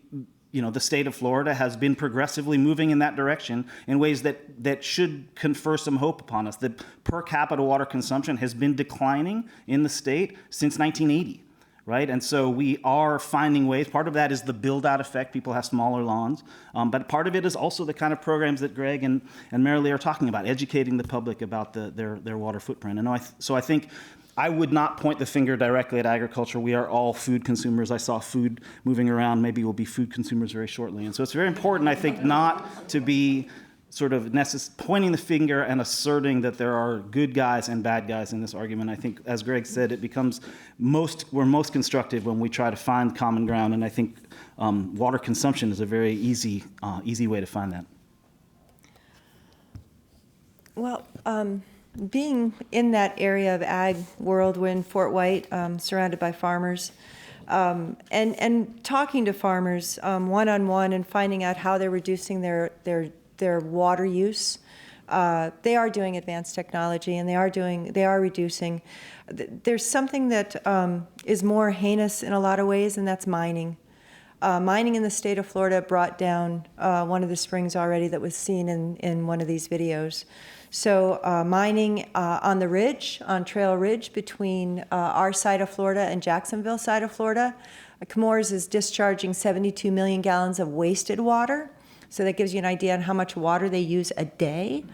the state of Florida has been progressively moving in that direction in ways that should confer some hope upon us. The per capita water consumption has been declining in the state since 1980. Right? And so we are finding ways. Part of that is the build-out effect. People have smaller lawns. But part of it is also the kind of programs that Greg and Merrillee are talking about, educating the public about their water footprint. And so I think I would not point the finger directly at agriculture. We are all food consumers. I saw food moving around. Maybe we'll be food consumers very shortly. And so it's very important, I think, not to be sort of pointing the finger and asserting that there are good guys and bad guys in this argument. I think, as Greg said, it becomes we're most constructive when we try to find common ground, and I think water consumption is a very easy way to find that. Well, being in that area of ag world, we're in Fort White, surrounded by farmers, and talking to farmers one-on-one and finding out how they're reducing their water use. They are doing advanced technology, and they are reducing. There's something that is more heinous in a lot of ways, and that's mining. Mining in the state of Florida brought down one of the springs already that was seen in one of these videos. So mining on the ridge, on Trail Ridge, between our side of Florida and Jacksonville side of Florida, Chemours is discharging 72 million gallons of wasted water. So that gives you an idea on how much water they use a day.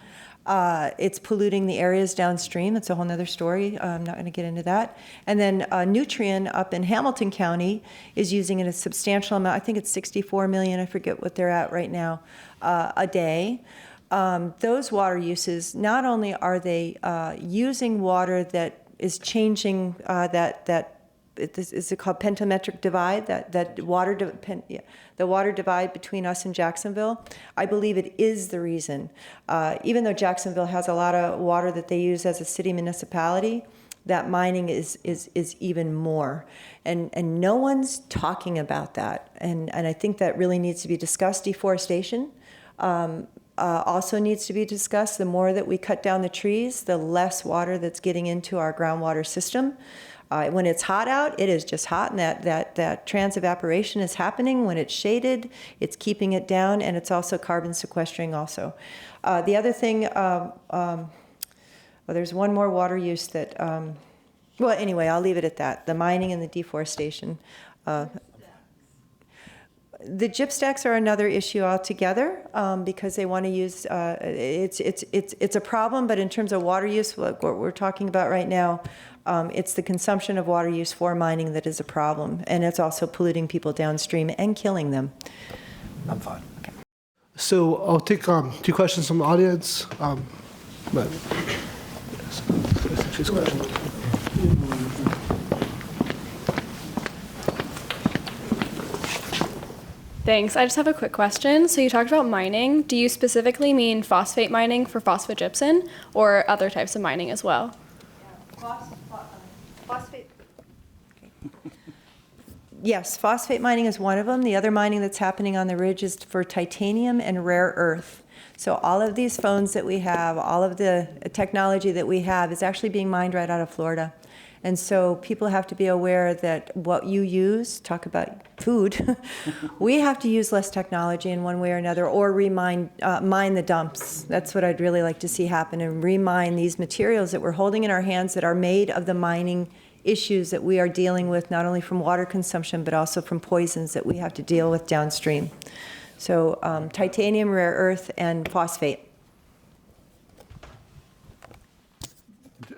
It's polluting the areas downstream. It's a whole other story. I'm not going to get into that. And then Nutrien up in Hamilton County is using a substantial amount. I think it's 64 million. I forget what they're at right now, a day. Those water uses, not only are they using water that is changing is it called pentametric divide, the water divide between us and Jacksonville. I believe it is the reason. Even though Jacksonville has a lot of water that they use as a city municipality, that mining is even more. And no one's talking about that. And I think that really needs to be discussed. Deforestation also needs to be discussed. The more that we cut down the trees, the less water that's getting into our groundwater system. When it's hot out, it is just hot, and that transevaporation is happening. When it's shaded, it's keeping it down, and it's also carbon sequestering also. The other thing, there's one more water use that, well, anyway, I'll leave it at that, the mining and the deforestation. The gyp stacks are another issue altogether because they want to use, it's a problem, but in terms of water use, what we're talking about right now, it's the consumption of water use for mining that is a problem, and it's also polluting people downstream and killing them. I'm fine. Okay. So I'll take 2 questions from the audience. Thanks. I just have a quick question. So you talked about mining. Do you specifically mean phosphate mining for phosphogypsum or other types of mining as well? Phosphate. Yes, phosphate mining is one of them. The other mining that's happening on the ridge is for titanium and rare earth. So all of these phones that we have, all of the technology that we have is actually being mined right out of Florida. And so people have to be aware that what you use, talk about food, we have to use less technology in one way or another, or mine the dumps. That's what I'd really like to see happen, and remine these materials that we're holding in our hands that are made of the mining issues that we are dealing with, not only from water consumption, but also from poisons that we have to deal with downstream. So titanium, rare earth, and phosphate.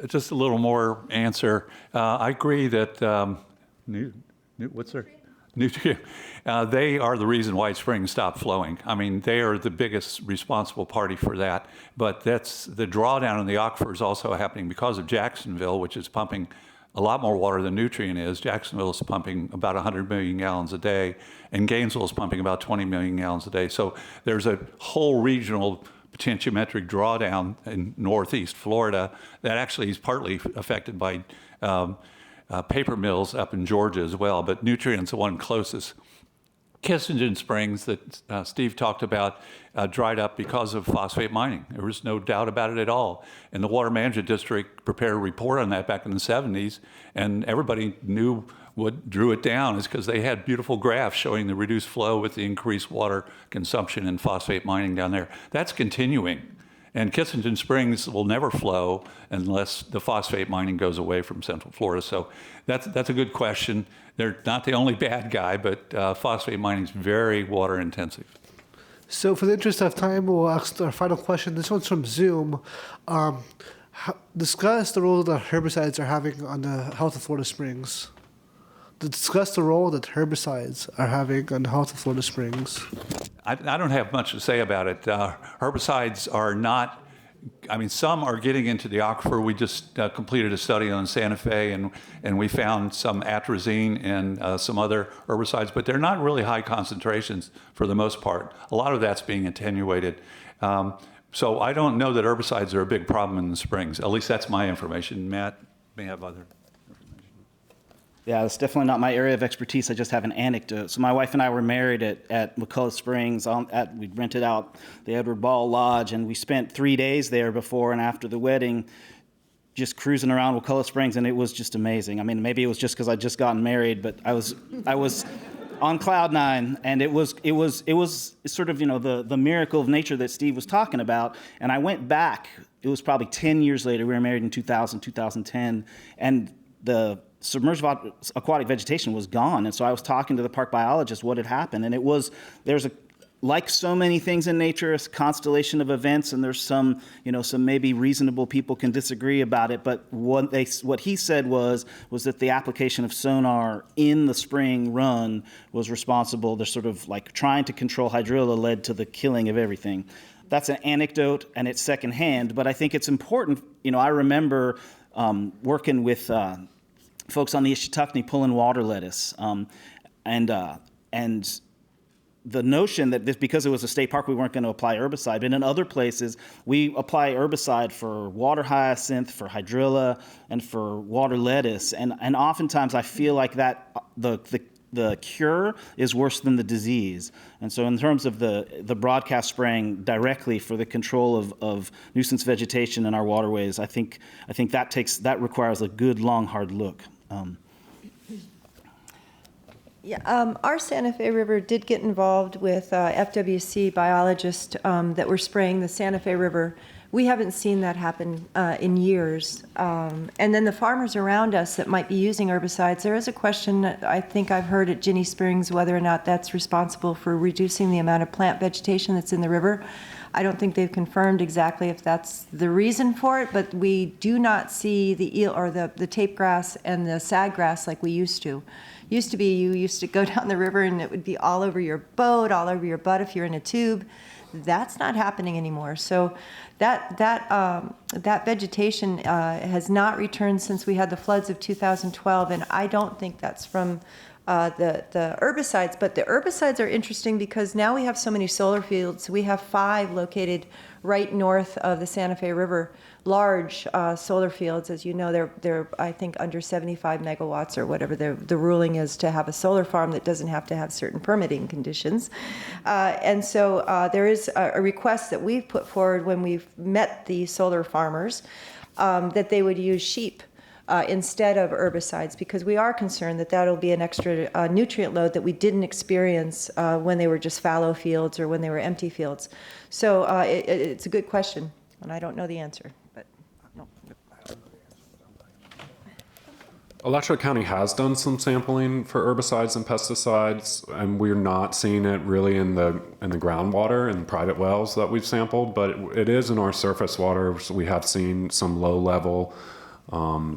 Just a little more answer. I agree that nutrient. They are the reason White Springs stopped flowing. I mean, they are the biggest responsible party for that. But that's the drawdown in the aquifer is also happening because of Jacksonville, which is pumping a lot more water than Nutrient is. Jacksonville is pumping about 100 million gallons a day, and Gainesville is pumping about 20 million gallons a day. So there's a whole regional potentiometric drawdown in northeast Florida that actually is partly affected by paper mills up in Georgia as well, but Nutrient's the one closest. Kissingen Springs that Steve talked about dried up because of phosphate mining. There was no doubt about it at all. And the Water Management District prepared a report on that back in the 70s, and everybody knew what drew it down is because they had beautiful graphs showing the reduced flow with the increased water consumption and phosphate mining down there. That's continuing. And Kissingen Springs will never flow unless the phosphate mining goes away from Central Florida. So that's a good question. They're not the only bad guy, but phosphate mining is very water intensive. So for the interest of time, we'll ask our final question. This one's from Zoom. Discuss the role that herbicides are having on the health of Florida springs. Discuss the role that herbicides are having on the health of Florida springs. I don't have much to say about it. Herbicides are not, I mean, some are getting into the aquifer. We just completed a study on Santa Fe, and we found some atrazine and some other herbicides, but they're not really high concentrations for the most part. A lot of that's being attenuated. So I don't know that herbicides are a big problem in the springs. At least that's my information. Matt may have other. Yeah, it's definitely not my area of expertise. I just have an anecdote. So my wife and I were married at McCullough Springs. We rented out the Edward Ball Lodge, and we spent 3 days there before and after the wedding, just cruising around McCullough Springs, and it was just amazing. I mean, maybe it was just because I'd just gotten married, but I was on cloud nine, and it was sort of, you know, the miracle of nature that Steve was talking about. And I went back. It was probably 10 years later. We were married in 2000, 2010, and the submerged aquatic vegetation was gone. And so I was talking to the park biologist what had happened. And there's like so many things in nature, a constellation of events, and there's some maybe reasonable people can disagree about it. But what he said was that the application of sonar in the spring run was responsible. They're sort of like trying to control hydrilla led to the killing of everything. That's an anecdote, and it's secondhand, but I think it's important. You know, I remember working with folks on the Ishitucknee pulling water lettuce, and the notion that because it was a state park, we weren't going to apply herbicide. But in other places, we apply herbicide for water hyacinth, for hydrilla, and for water lettuce. And oftentimes, I feel like that the cure is worse than the disease. And so, in terms of the broadcast spraying directly for the control of nuisance vegetation in our waterways, I think that requires a good, long, hard look. Our Santa Fe River did get involved with FWC biologists that were spraying the Santa Fe River. We haven't seen that happen in years. And then the farmers around us that might be using herbicides, there is a question that I think I've heard at Ginny Springs whether or not that's responsible for reducing the amount of plant vegetation that's in the river. I don't think they've confirmed exactly if that's the reason for it, but we do not see the eel or the tape grass and the sag grass like we used to. Used to be, you used to go down the river and it would be all over your boat, all over your butt if you're in a tube. That's not happening anymore. So that vegetation has not returned since we had the floods of 2012, and I don't think that's from the herbicides. But the herbicides are interesting because now we have so many solar fields. We have 5 located right north of the Santa Fe River, large solar fields. As you know, they're I think under 75 megawatts or whatever the ruling is to have a solar farm that doesn't have to have certain permitting conditions. And so there is a request that we've put forward when we've met the solar farmers that they would use sheep instead of herbicides, because we are concerned that that'll be an extra nutrient load that we didn't experience when they were just fallow fields or when they were empty fields. So it's a good question, and I don't know the answer, but no. Alachua County has done some sampling for herbicides and pesticides, and we're not seeing it really in the groundwater and private wells that we've sampled, but it is in our surface water. So we have seen some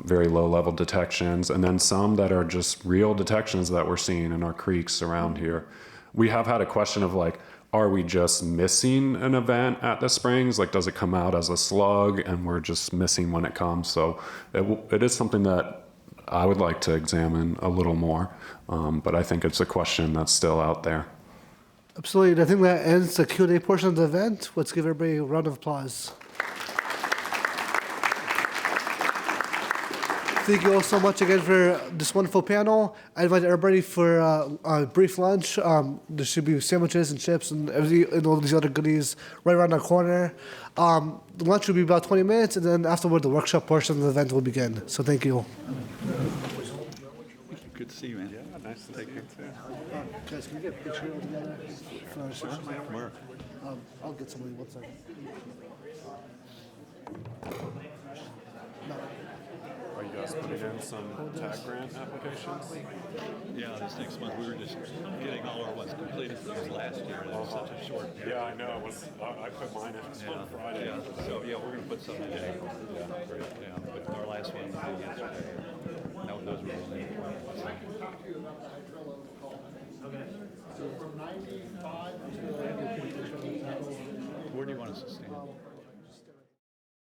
very low level detections, and then some that are just real detections that we're seeing in our creeks around here. We have had a question of like, are we just missing an event at the springs? Like, does it come out as a slug and we're just missing when it comes? So it is something that I would like to examine a little more, but I think it's a question that's still out there. Absolutely. I think that ends the Q&A portion of the event. Let's give everybody a round of applause. Thank you all so much again for this wonderful panel. I invite everybody for a brief lunch. There should be sandwiches and chips and all these other goodies right around the corner. The lunch will be about 20 minutes, and then afterward, the workshop portion of the event will begin. So thank you. Good to see you, man. Yeah, nice to take you too. Guys, can we get a picture together? Where? I'll get somebody. 1 second. Are you guys putting in some TAG grant applications? Yeah, this next month we were just getting all our ones completed because last year it was such a short period. Yeah, I know. I put mine in on Friday. Yeah. So yeah, we're gonna put some in April. Yeah, great. Yeah, but our last one we did yesterday. Those were really important. So from 95 to... Where do you want us to stand?